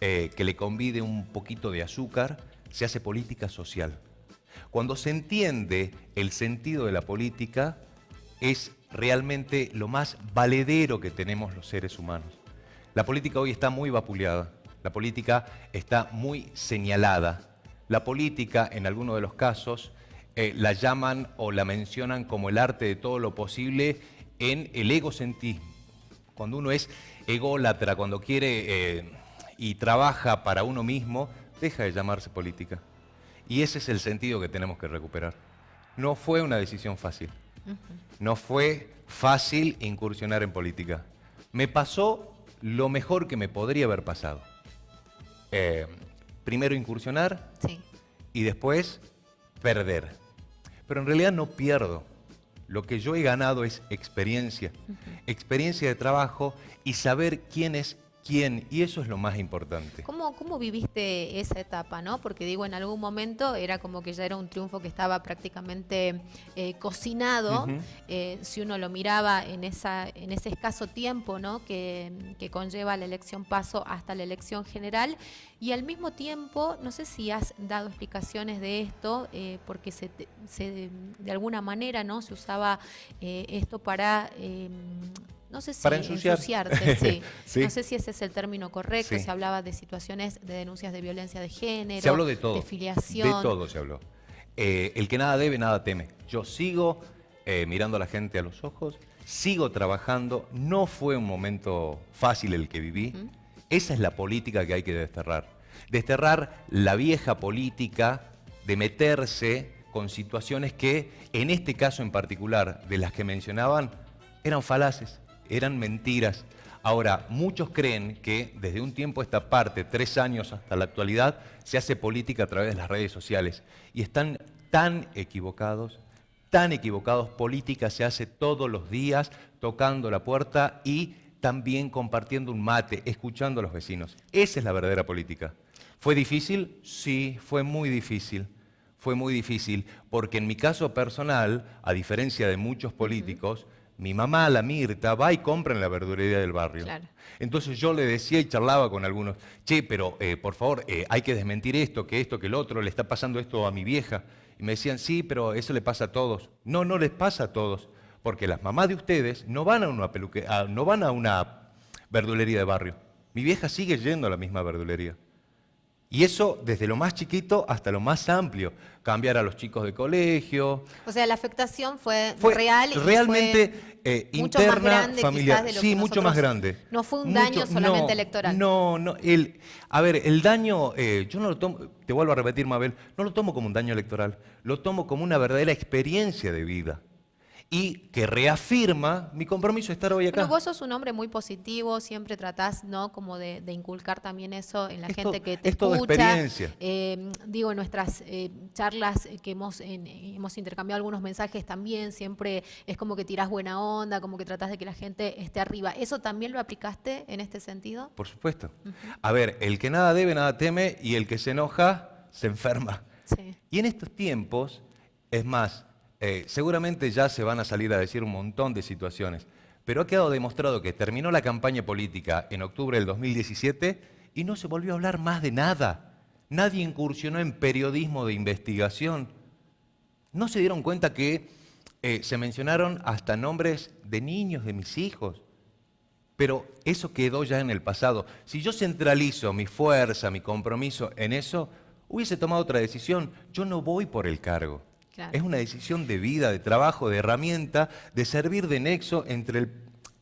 que le convide un poquito de azúcar, se hace política social. Cuando se entiende el sentido de la política, es realmente lo más valedero que tenemos los seres humanos. La política hoy está muy vapuleada, la política está muy señalada. La política, en algunos de los casos, la llaman o la mencionan como el arte de todo lo posible en el egocentrismo. Cuando uno es ególatra, cuando quiere y trabaja para uno mismo, deja de llamarse política. Y ese es el sentido que tenemos que recuperar. No fue una decisión fácil. No fue fácil incursionar en política. Me pasó lo mejor que me podría haber pasado. Primero incursionar, sí, y después perder. Pero en realidad no pierdo. Lo que yo he ganado es experiencia. Experiencia de trabajo y saber quién es quién, y eso es lo más importante. ¿Cómo viviste esa etapa, no? Porque digo, en algún momento era como que ya era un triunfo que estaba prácticamente cocinado, si uno lo miraba en ese escaso tiempo, ¿no? que conlleva la elección paso hasta la elección general, y al mismo tiempo, no sé si has dado explicaciones de esto, porque de alguna manera, ¿no? Se usaba esto para... no sé si para ensuciarte, sí. Sí. No sé si ese es el término correcto. Sí. Se hablaba de situaciones de denuncias de violencia de género, se habló de todo, de filiación. De todo se habló. El que nada debe, nada teme. Yo sigo mirando a la gente a los ojos, sigo trabajando. No fue un momento fácil el que viví. Esa es la política que hay que desterrar. Desterrar la vieja política de meterse con situaciones que, en este caso en particular, de las que mencionaban, eran falaces. Eran mentiras. Ahora, muchos creen que desde un tiempo a esta parte, 3 años hasta la actualidad, se hace política a través de las redes sociales. Y están tan equivocados. Política se hace todos los días, tocando la puerta y también compartiendo un mate, escuchando a los vecinos. Esa es la verdadera política. ¿Fue difícil? Sí, fue muy difícil. Fue muy difícil, porque en mi caso personal, a diferencia de muchos políticos, mi mamá, la Mirta, va y compra en la verdulería del barrio. Claro. Entonces yo le decía y charlaba con algunos, che, pero por favor, hay que desmentir esto, que el otro, le está pasando esto a mi vieja. Y me decían, sí, pero eso le pasa a todos. No, no les pasa a todos, porque las mamás de ustedes no van a una verdulería de barrio. Mi vieja sigue yendo a la misma verdulería. Y eso desde lo más chiquito hasta lo más amplio. Cambiar a los chicos de colegio. O sea, la afectación fue real. Realmente fue mucho interna, más grande, familiar. De lo sí, que mucho más grande. No fue un daño solamente electoral. No. El daño, yo no lo tomo, te vuelvo a repetir, Mabel, no lo tomo como un daño electoral. Lo tomo como una verdadera experiencia de vida. Y que reafirma mi compromiso de estar hoy acá. Pero vos sos un hombre muy positivo, siempre tratás, ¿no? Como de inculcar también eso en la gente que te escucha. Es toda experiencia. En nuestras charlas que hemos intercambiado algunos mensajes también, siempre es como que tirás buena onda, como que tratás de que la gente esté arriba. ¿Eso también lo aplicaste en este sentido? Por supuesto. A ver, el que nada debe, nada teme, y el que se enoja, se enferma. Sí. Y en estos tiempos, es más... seguramente ya se van a salir a decir un montón de situaciones, pero ha quedado demostrado que terminó la campaña política en octubre del 2017 y no se volvió a hablar más de nada. Nadie incursionó en periodismo de investigación. No se dieron cuenta que se mencionaron hasta nombres de niños, de mis hijos. Pero eso quedó ya en el pasado. Si yo centralizo mi fuerza, mi compromiso en eso, hubiese tomado otra decisión. Yo no voy por el cargo. Claro. Es una decisión de vida, de trabajo, de herramienta, de servir de nexo entre el...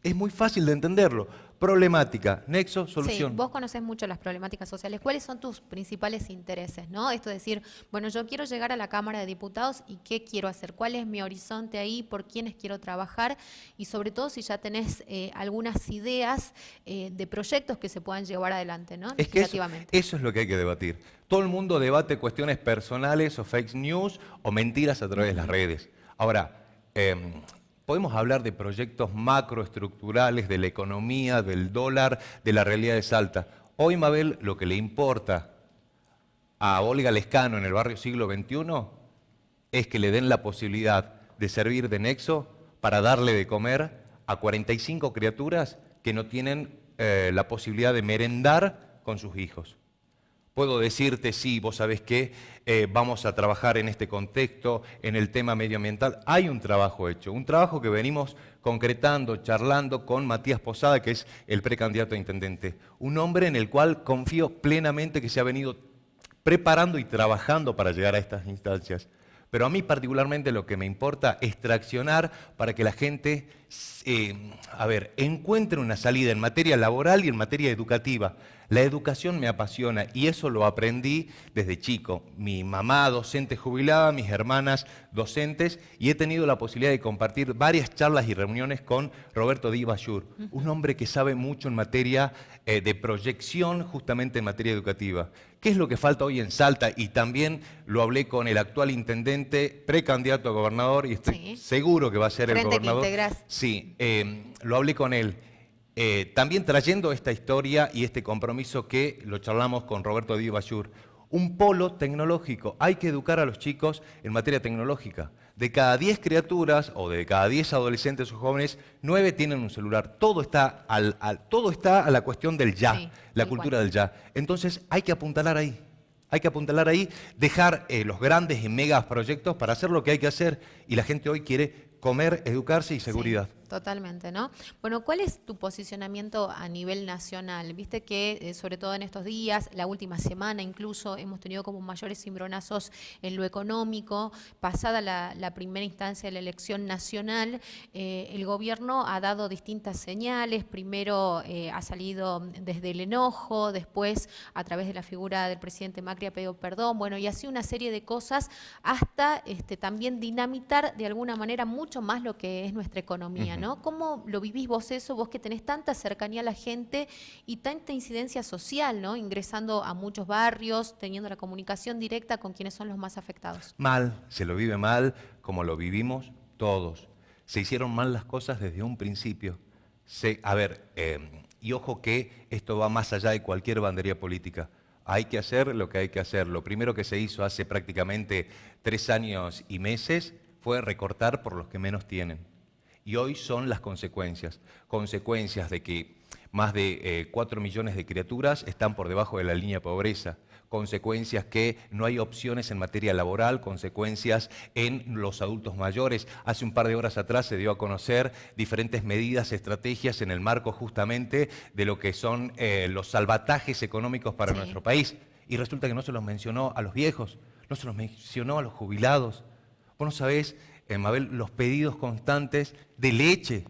Es muy fácil de entenderlo. Problemática, nexo, solución. Sí, vos conocés mucho las problemáticas sociales. ¿Cuáles son tus principales intereses, no? Esto de decir, bueno, yo quiero llegar a la Cámara de Diputados y ¿qué quiero hacer? ¿Cuál es mi horizonte ahí? ¿Por quiénes quiero trabajar? Y sobre todo si ya tenés algunas ideas de proyectos que se puedan llevar adelante, ¿no? Es que eso es lo que hay que debatir. Todo el mundo debate cuestiones personales o fake news o mentiras a través de las redes. Ahora, podemos hablar de proyectos macroestructurales, de la economía, del dólar, de la realidad de Salta. Hoy, Mabel, lo que le importa a Olga Lescano en el barrio Siglo XXI es que le den la posibilidad de servir de nexo para darle de comer a 45 criaturas que no tienen la posibilidad de merendar con sus hijos. Puedo decirte, sí, vos sabés que vamos a trabajar en este contexto, en el tema medioambiental. Hay un trabajo hecho, un trabajo que venimos concretando, charlando con Matías Posada, que es el precandidato a intendente. Un hombre en el cual confío plenamente que se ha venido preparando y trabajando para llegar a estas instancias. Pero a mí particularmente lo que me importa es traccionar para que la gente encuentre una salida en materia laboral y en materia educativa. La educación me apasiona y eso lo aprendí desde chico. Mi mamá docente jubilada, mis hermanas docentes, y he tenido la posibilidad de compartir varias charlas y reuniones con Roberto Di Bajur, un hombre que sabe mucho en materia de proyección, justamente en materia educativa. ¿Qué es lo que falta hoy en Salta? Y también lo hablé con el actual intendente, precandidato a gobernador, y estoy seguro que va a ser el gobernador. Sí, lo hablé con él. También trayendo esta historia y este compromiso que lo charlamos con Roberto Di Bajur. Un polo tecnológico. Hay que educar a los chicos en materia tecnológica. De cada 10 criaturas o de cada 10 adolescentes o jóvenes, 9 tienen un celular. Todo está a la cuestión del ya, la cultura del ya. Entonces hay que apuntalar ahí. Hay que apuntalar ahí, dejar los grandes y megas proyectos para hacer lo que hay que hacer. Y la gente hoy quiere comer, educarse y seguridad. Sí, totalmente, ¿no? Bueno, ¿cuál es tu posicionamiento a nivel nacional? Viste que, sobre todo en estos días, la última semana incluso, hemos tenido como mayores cimbronazos en lo económico. Pasada la primera instancia de la elección nacional, el gobierno ha dado distintas señales. Primero ha salido desde el enojo, después a través de la figura del presidente Macri ha pedido perdón, bueno, y así una serie de cosas hasta también dinamitar de alguna manera mucho más lo que es nuestra economía, ¿no? ¿Cómo lo vivís vos eso, vos que tenés tanta cercanía a la gente y tanta incidencia social, ¿no? Ingresando a muchos barrios, teniendo la comunicación directa con quienes son los más afectados. Mal, se lo vive mal, como lo vivimos todos. Se hicieron mal las cosas desde un principio. Y ojo que esto va más allá de cualquier bandería política. Hay que hacer lo que hay que hacer. Lo primero que se hizo hace prácticamente 3 años y meses fue recortar por los que menos tienen. Y hoy son las consecuencias. Consecuencias de que más de 4 millones de criaturas están por debajo de la línea de pobreza. Consecuencias que no hay opciones en materia laboral, consecuencias en los adultos mayores. Hace un par de horas atrás se dio a conocer diferentes medidas, estrategias en el marco justamente de lo que son los salvatajes económicos para nuestro país. Y resulta que no se los mencionó a los viejos, no se los mencionó a los jubilados. Vos no sabés, Mabel, los pedidos constantes de leche.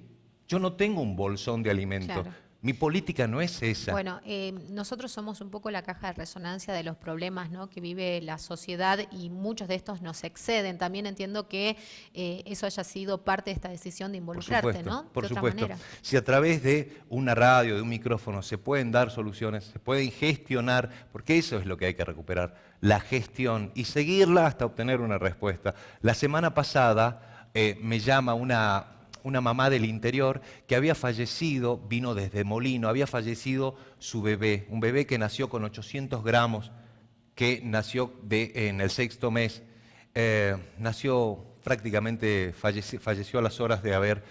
Yo no tengo un bolsón de alimento. Claro. Mi política no es esa. Bueno, nosotros somos un poco la caja de resonancia de los problemas, ¿no?, que vive la sociedad y muchos de estos nos exceden. También entiendo que eso haya sido parte de esta decisión de involucrarte, ¿no? Por supuesto. Si a través de una radio, de un micrófono, se pueden dar soluciones, se pueden gestionar, porque eso es lo que hay que recuperar, la gestión y seguirla hasta obtener una respuesta. La semana pasada me llama una mamá del interior que había fallecido, vino desde Molino, había fallecido su bebé, un bebé que nació con 800 gramos, que nació en el 6º mes, nació prácticamente, falleció a las horas de haber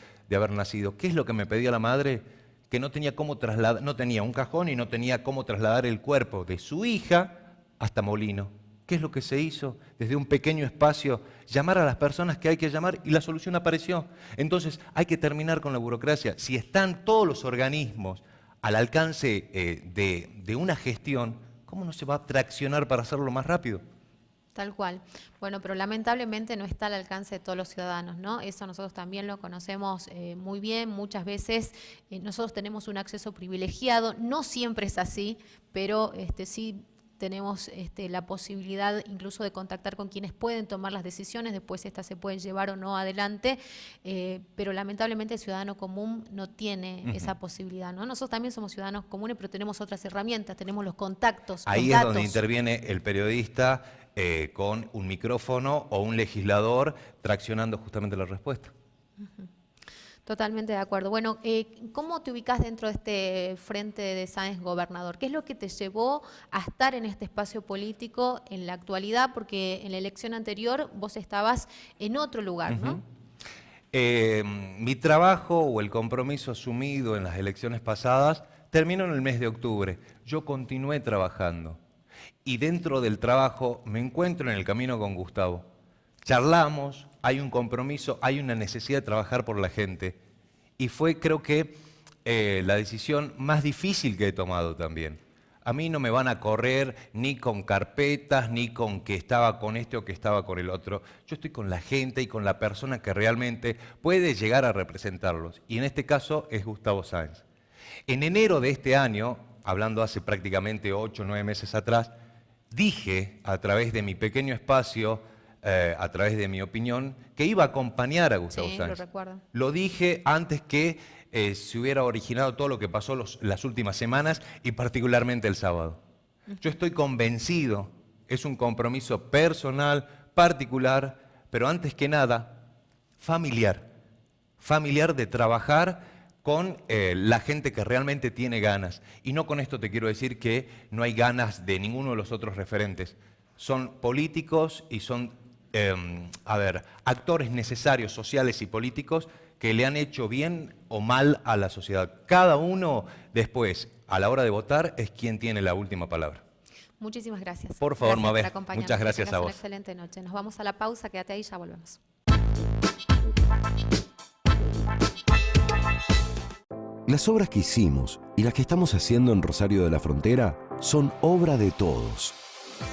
nacido. ¿Qué es lo que me pedía la madre? Que no tenía cómo trasladar, no tenía un cajón y no tenía cómo trasladar el cuerpo de su hija hasta Molino. ¿Qué es lo que se hizo? Desde un pequeño espacio, llamar a las personas que hay que llamar y la solución apareció. Entonces hay que terminar con la burocracia. Si están todos los organismos al alcance de una gestión, ¿cómo no se va a traccionar para hacerlo más rápido? Tal cual. Bueno, pero lamentablemente no está al alcance de todos los ciudadanos, ¿no? Eso nosotros también lo conocemos muy bien. Muchas veces nosotros tenemos un acceso privilegiado. No siempre es así, pero sí tenemos la posibilidad incluso de contactar con quienes pueden tomar las decisiones, después estas se pueden llevar o no adelante, pero lamentablemente el ciudadano común no tiene esa posibilidad, ¿no? Nosotros también somos ciudadanos comunes, pero tenemos otras herramientas, tenemos los contactos. Ahí es donde interviene el periodista con un micrófono o un legislador traccionando justamente la respuesta. Totalmente de acuerdo. Bueno, ¿cómo te ubicás dentro de este frente de Sáenz gobernador? ¿Qué es lo que te llevó a estar en este espacio político en la actualidad? Porque en la elección anterior vos estabas en otro lugar, ¿no? Mi trabajo o el compromiso asumido en las elecciones pasadas terminó en el mes de octubre. Yo continué trabajando y dentro del trabajo me encuentro en el camino con Gustavo. Charlamos, hay un compromiso, hay una necesidad de trabajar por la gente y fue, creo que, la decisión más difícil que he tomado también. A mí no me van a correr ni con carpetas, ni con que estaba con este o que estaba con el otro. Yo estoy con la gente y con la persona que realmente puede llegar a representarlos. Y en este caso es Gustavo Sáenz. En enero de este año, hablando hace prácticamente 8 o 9 meses atrás, dije a través de mi pequeño espacio, a través de mi opinión, que iba a acompañar a Gustavo Sáenz. Lo recuerdo. Lo dije antes que se hubiera originado todo lo que pasó las últimas semanas y particularmente el sábado. Yo estoy convencido, es un compromiso personal, particular, pero antes que nada, familiar de trabajar con la gente que realmente tiene ganas. Y no con esto te quiero decir que no hay ganas de ninguno de los otros referentes. Son políticos y son, actores necesarios, sociales y políticos, que le han hecho bien o mal a la sociedad. Cada uno después, a la hora de votar, es quien tiene la última palabra. Muchísimas gracias. Por favor, Mabel, acompañarnos. muchas gracias a vos. Una excelente noche. Nos vamos a la pausa, quédate ahí, ya volvemos. Las obras que hicimos y las que estamos haciendo en Rosario de la Frontera son obra de todos.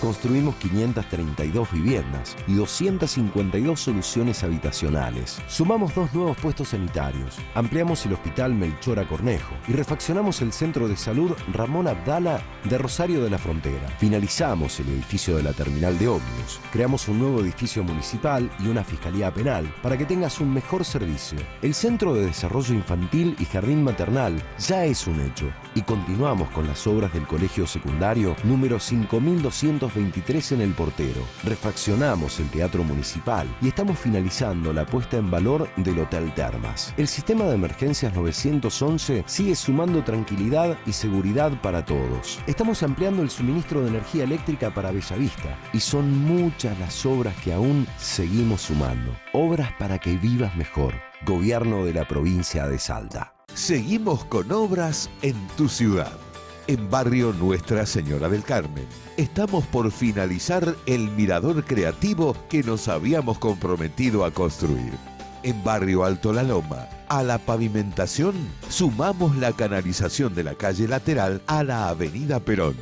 Construimos 532 viviendas y 252 soluciones habitacionales. Sumamos 2 nuevos puestos sanitarios, ampliamos el Hospital Melchora Cornejo y refaccionamos el Centro de Salud Ramón Abdala de Rosario de la Frontera. Finalizamos el edificio de la terminal de ómnibus. Creamos un nuevo edificio municipal y una fiscalía penal para que tengas un mejor servicio. El Centro de Desarrollo Infantil y Jardín Maternal ya es un hecho y continuamos con las obras del Colegio Secundario número 5223 en El Portero. Refaccionamos el Teatro Municipal y estamos finalizando la puesta en valor del Hotel Termas. El sistema de emergencias 911 sigue sumando tranquilidad y seguridad para todos. Estamos ampliando el suministro de energía eléctrica para Bellavista y son muchas las obras que aún seguimos sumando. Obras para que vivas mejor. Gobierno de la provincia de Salta. Seguimos con obras en tu ciudad. En barrio Nuestra Señora del Carmen, estamos por finalizar el mirador creativo que nos habíamos comprometido a construir. En barrio Alto La Loma, a la pavimentación, sumamos la canalización de la calle lateral a la avenida Perón.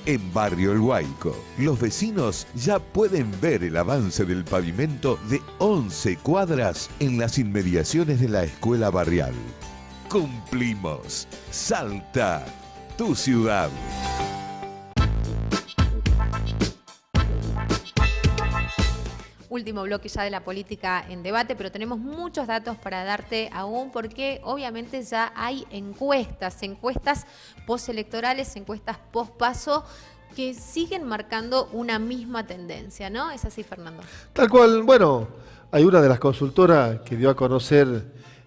En barrio El Guayco, los vecinos ya pueden ver el avance del pavimento de 11 cuadras en las inmediaciones de la escuela barrial. Cumplimos. Salta, tu ciudad. Último bloque ya de la política en debate, pero tenemos muchos datos para darte aún porque obviamente ya hay encuestas postelectorales, encuestas post-paso que siguen marcando una misma tendencia, ¿no? ¿Es así, Fernando? Tal cual, bueno, hay una de las consultoras que dio a conocer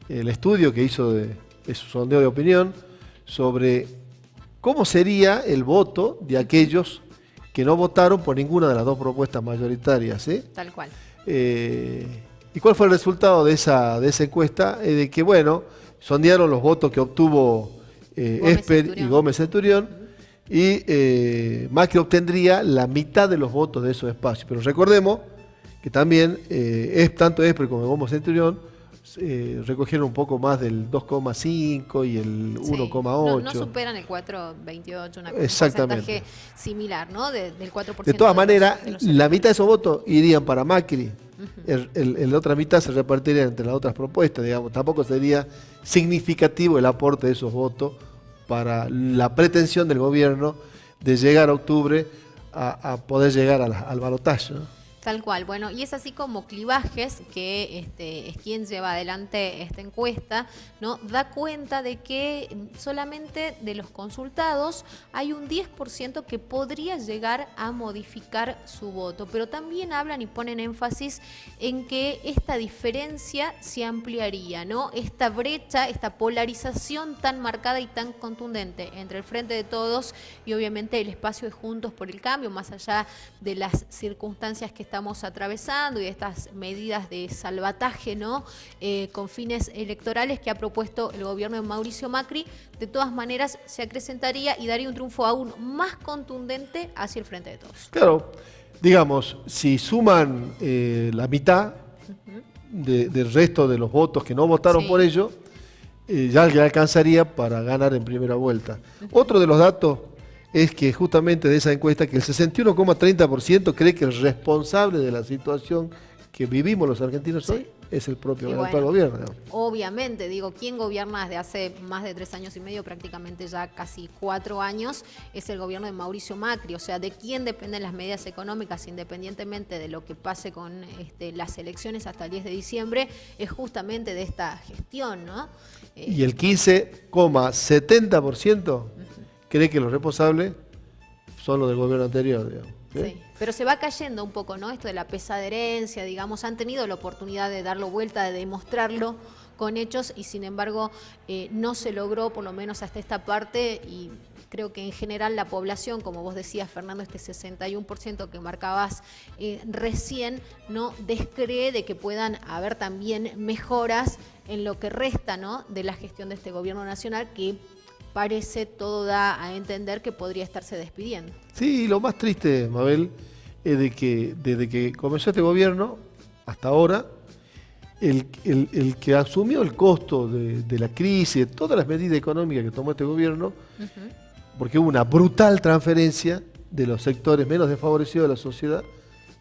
el estudio que hizo de su sondeo de opinión sobre cómo sería el voto de aquellos que no votaron por ninguna de las dos propuestas mayoritarias. Tal cual. ¿Y cuál fue el resultado de esa encuesta? De que, bueno, sondearon los votos que obtuvo Esper y Gómez Centurión, y Macri obtendría la mitad de los votos de esos espacios. Pero recordemos que también tanto Esper como Gómez Centurión recogieron un poco más del 2,5 y el 1,8. No superan el 4,28, un porcentaje similar, ¿no? Del 4%. De todas maneras, la mitad de esos votos irían para Macri. La otra mitad se repartiría entre las otras propuestas, digamos. Tampoco sería significativo el aporte de esos votos para la pretensión del gobierno de llegar a octubre a poder llegar al balotaje, ¿no? Tal cual, bueno, y es así como Clivajes, que es quien lleva adelante esta encuesta, ¿no? Da cuenta de que solamente de los consultados hay un 10% que podría llegar a modificar su voto, pero también hablan y ponen énfasis en que esta diferencia se ampliaría, ¿no? Esta brecha, esta polarización tan marcada y tan contundente entre el Frente de Todos y obviamente el espacio de Juntos por el Cambio, más allá de las circunstancias que estamos atravesando y de estas medidas de salvataje, ¿no? Con fines electorales que ha propuesto el gobierno de Mauricio Macri, de todas maneras se acrecentaría y daría un triunfo aún más contundente hacia el Frente de Todos. Claro, digamos, si suman la mitad del resto de los votos que no votaron por ello, ya le alcanzaría para ganar en primera vuelta. Otro de los datos es que justamente de esa encuesta que el 61,30% cree que el responsable de la situación que vivimos los argentinos hoy es el propio actual gobierno. ¿No? Obviamente, digo, ¿quién gobierna desde hace más de 3 años y medio, prácticamente ya casi 4 años? Es el gobierno de Mauricio Macri. O sea, ¿de quién dependen las medidas económicas independientemente de lo que pase con las elecciones hasta el 10 de diciembre? Es justamente de esta gestión, ¿no? Y el 15,70% cree que los responsables son los del gobierno anterior, digamos. Sí, pero se va cayendo un poco, ¿no? Esto de la pesada herencia, digamos, han tenido la oportunidad de darlo vuelta, de demostrarlo con hechos y sin embargo no se logró, por lo menos hasta esta parte, y creo que en general la población, como vos decías, Fernando, este 61% que marcabas recién, no descree de que puedan haber también mejoras en lo que resta, ¿no? De la gestión de este gobierno nacional que parece, todo da a entender que podría estarse despidiendo. Sí, lo más triste, Mabel, es de que desde que comenzó este gobierno hasta ahora, el que asumió el costo de la crisis, de todas las medidas económicas que tomó este gobierno, porque hubo una brutal transferencia de los sectores menos desfavorecidos de la sociedad,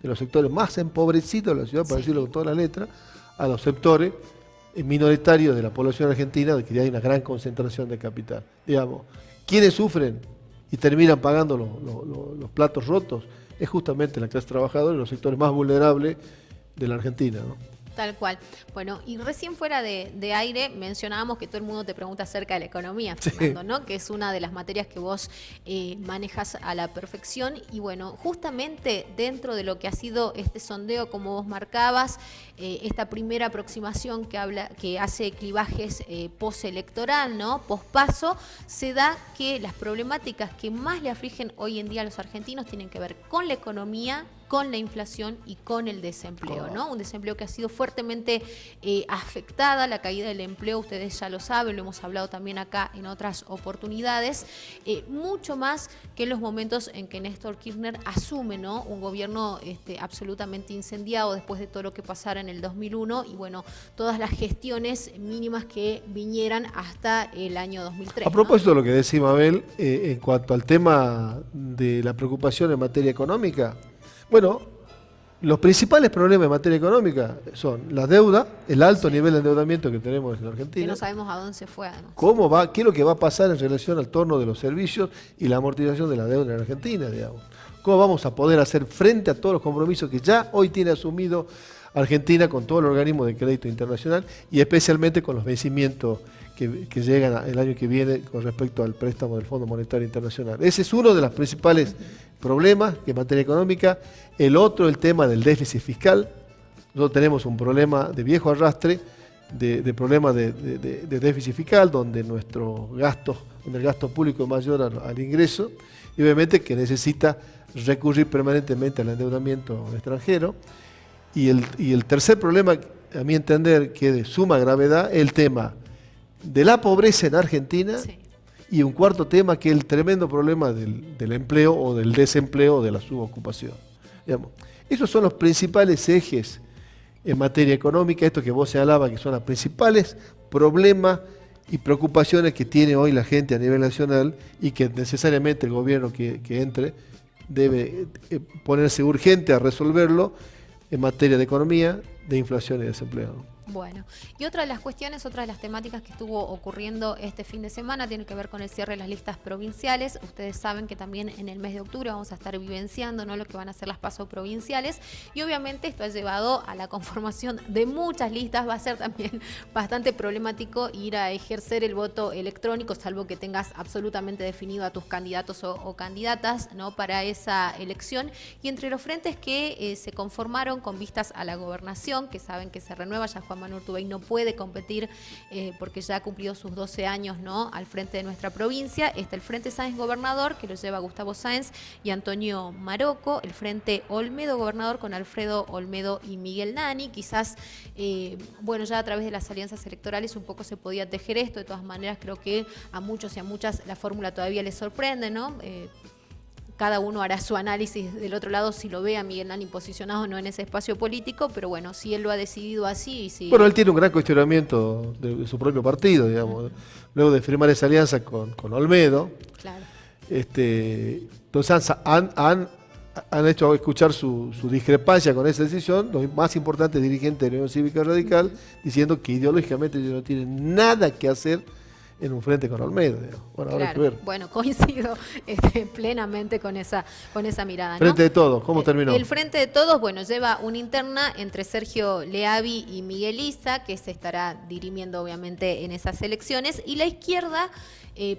de los sectores más empobrecidos de la ciudad, para decirlo con todas las letras, a los sectores minoritarios de la población argentina, de que hay una gran concentración de capital. Digamos, ¿quiénes sufren y terminan pagando los platos rotos? Es justamente la clase trabajadora y los sectores más vulnerables de la Argentina, ¿no? Tal cual. Bueno, y recién fuera de aire mencionábamos que todo el mundo te pregunta acerca de la economía, Fernando, ¿no? Que es una de las materias que vos manejas a la perfección. Y bueno, justamente dentro de lo que ha sido este sondeo, como vos marcabas, esta primera aproximación que hace clivajes postelectoral, ¿no? Pospaso, se da que las problemáticas que más le afligen hoy en día a los argentinos tienen que ver con la economía, con la inflación y con el desempleo, ¿no? Un desempleo que ha sido fuertemente afectada, la caída del empleo, ustedes ya lo saben, lo hemos hablado también acá en otras oportunidades, mucho más que en los momentos en que Néstor Kirchner asume, ¿no? Un gobierno absolutamente incendiado después de todo lo que pasara en el 2001 y bueno, todas las gestiones mínimas que vinieran hasta el año 2003. A propósito de lo que decía Mabel, en cuanto al tema de la preocupación en materia económica, bueno, los principales problemas en materia económica son la deuda, el alto nivel de endeudamiento que tenemos en la Argentina. Que no sabemos a dónde se fue, además. ¿Qué es lo que va a pasar en relación al torno de los servicios y la amortización de la deuda en Argentina, digamos? ¿Cómo vamos a poder hacer frente a todos los compromisos que ya hoy tiene asumido Argentina con todo el organismo de crédito internacional y especialmente con los vencimientos que llegan el año que viene con respecto al préstamo del Fondo Monetario Internacional? Ese es uno de los principales problemas en materia económica. El otro, el tema del déficit fiscal. Nosotros tenemos un problema de viejo arrastre, de problema de déficit fiscal, donde el gasto público es mayor al ingreso, y obviamente que necesita recurrir permanentemente al endeudamiento extranjero. Y el tercer problema, a mi entender, que es de suma gravedad, es el tema de la pobreza en Argentina, y un cuarto tema que es el tremendo problema del empleo o del desempleo o de la subocupación. Digamos, esos son los principales ejes en materia económica, esto que vos señalabas, que son los principales problemas y preocupaciones que tiene hoy la gente a nivel nacional y que necesariamente el gobierno que entre debe ponerse urgente a resolverlo en materia de economía, de inflación y desempleo. Bueno, y otra de las cuestiones, otra de las temáticas que estuvo ocurriendo este fin de semana tiene que ver con el cierre de las listas provinciales. Ustedes saben que también en el mes de octubre vamos a estar vivenciando, ¿no?, lo que van a ser las PASO provinciales y obviamente esto ha llevado a la conformación de muchas listas. Va a ser también bastante problemático ir a ejercer el voto electrónico, salvo que tengas absolutamente definido a tus candidatos o candidatas, ¿no?, para esa elección. Y entre los frentes que se conformaron con vistas a la gobernación, que saben que se renueva, ya Juan Juan Manuel Urtubey no puede competir porque ya ha cumplido sus 12 años, ¿no?, al frente de nuestra provincia. Está el Frente Sáenz Gobernador, que lo lleva Gustavo Sáenz y Antonio Maroco, el Frente Olmedo Gobernador con Alfredo Olmedo y Miguel Nani. Quizás, bueno, ya a través de las alianzas electorales un poco se podía tejer esto. De todas maneras, creo que a muchos y a muchas la fórmula todavía les sorprende, ¿no? Cada uno hará su análisis del otro lado si lo ve a Miguel Nani posicionado o no en ese espacio político, pero bueno, si él lo ha decidido así. Y si... Bueno, él tiene un gran cuestionamiento de su propio partido, digamos, luego de firmar esa alianza con Olmedo. Claro. Entonces han hecho escuchar su discrepancia con esa decisión, los más importantes dirigentes de la Unión Cívica Radical, diciendo que ideológicamente ellos no tienen nada que hacer en un frente con Olmedo. Bueno, habrá que ver. Bueno, coincido plenamente con esa mirada, ¿no? Frente de Todos, ¿cómo terminó? El Frente de Todos, bueno, lleva una interna entre Sergio Leavi y Miguel Issa, que se estará dirimiendo obviamente en esas elecciones, y la izquierda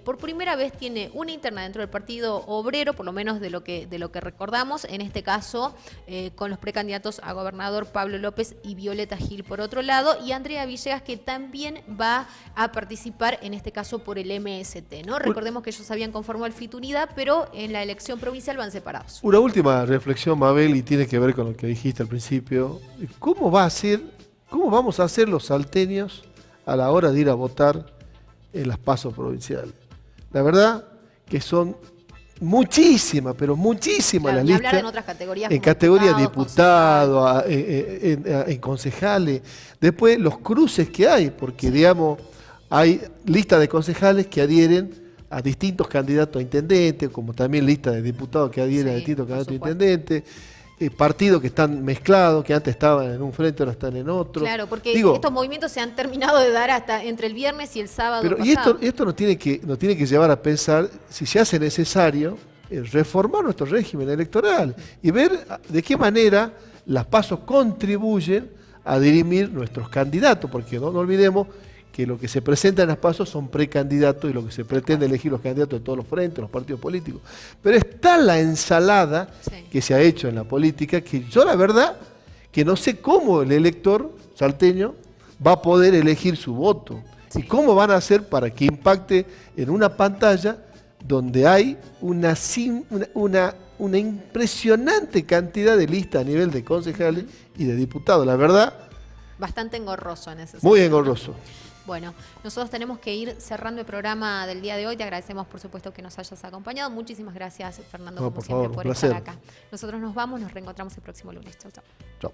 por primera vez tiene una interna dentro del Partido Obrero, por lo menos de lo que recordamos, en este caso con los precandidatos a gobernador Pablo López y Violeta Gil por otro lado, y Andrea Villegas, que también va a participar en este caso por el MST, ¿no? Recordemos que ellos habían conformado el FIT Unidad, pero en la elección provincial van separados. Una última reflexión, Mabel, y tiene que ver con lo que dijiste al principio. ¿Cómo vamos a hacer los salteños a la hora de ir a votar en las PASO provinciales? La verdad que son muchísimas, pero muchísimas las listas. En otras categorías. En categoría de diputado, en concejales. Después los cruces que hay, porque digamos, hay listas de concejales que adhieren a distintos candidatos a intendente, como también listas de diputados que adhieren a distintos candidatos a intendente. Partidos que están mezclados, que antes estaban en un frente, ahora están en otro. Claro, porque estos movimientos se han terminado de dar hasta entre el viernes y el sábado pero pasado. Y esto nos tiene que llevar a pensar si se hace necesario reformar nuestro régimen electoral y ver de qué manera las PASO contribuyen a dirimir nuestros candidatos, porque no olvidemos que lo que se presenta en las PASO son precandidatos y lo que se pretende elegir los candidatos de todos los frentes, los partidos políticos. Pero está la ensalada que se ha hecho en la política, que yo la verdad que no sé cómo el elector salteño va a poder elegir su voto y cómo van a hacer para que impacte en una pantalla donde hay una impresionante cantidad de listas a nivel de concejales y de diputados. La verdad, bastante engorroso en ese sentido. Muy engorroso. Bueno, nosotros tenemos que ir cerrando el programa del día de hoy. Te agradecemos, por supuesto, que nos hayas acompañado. Muchísimas gracias, Fernando, como siempre, por estar acá. Nosotros nos vamos, nos reencontramos el próximo lunes. Chau, chau. Chau.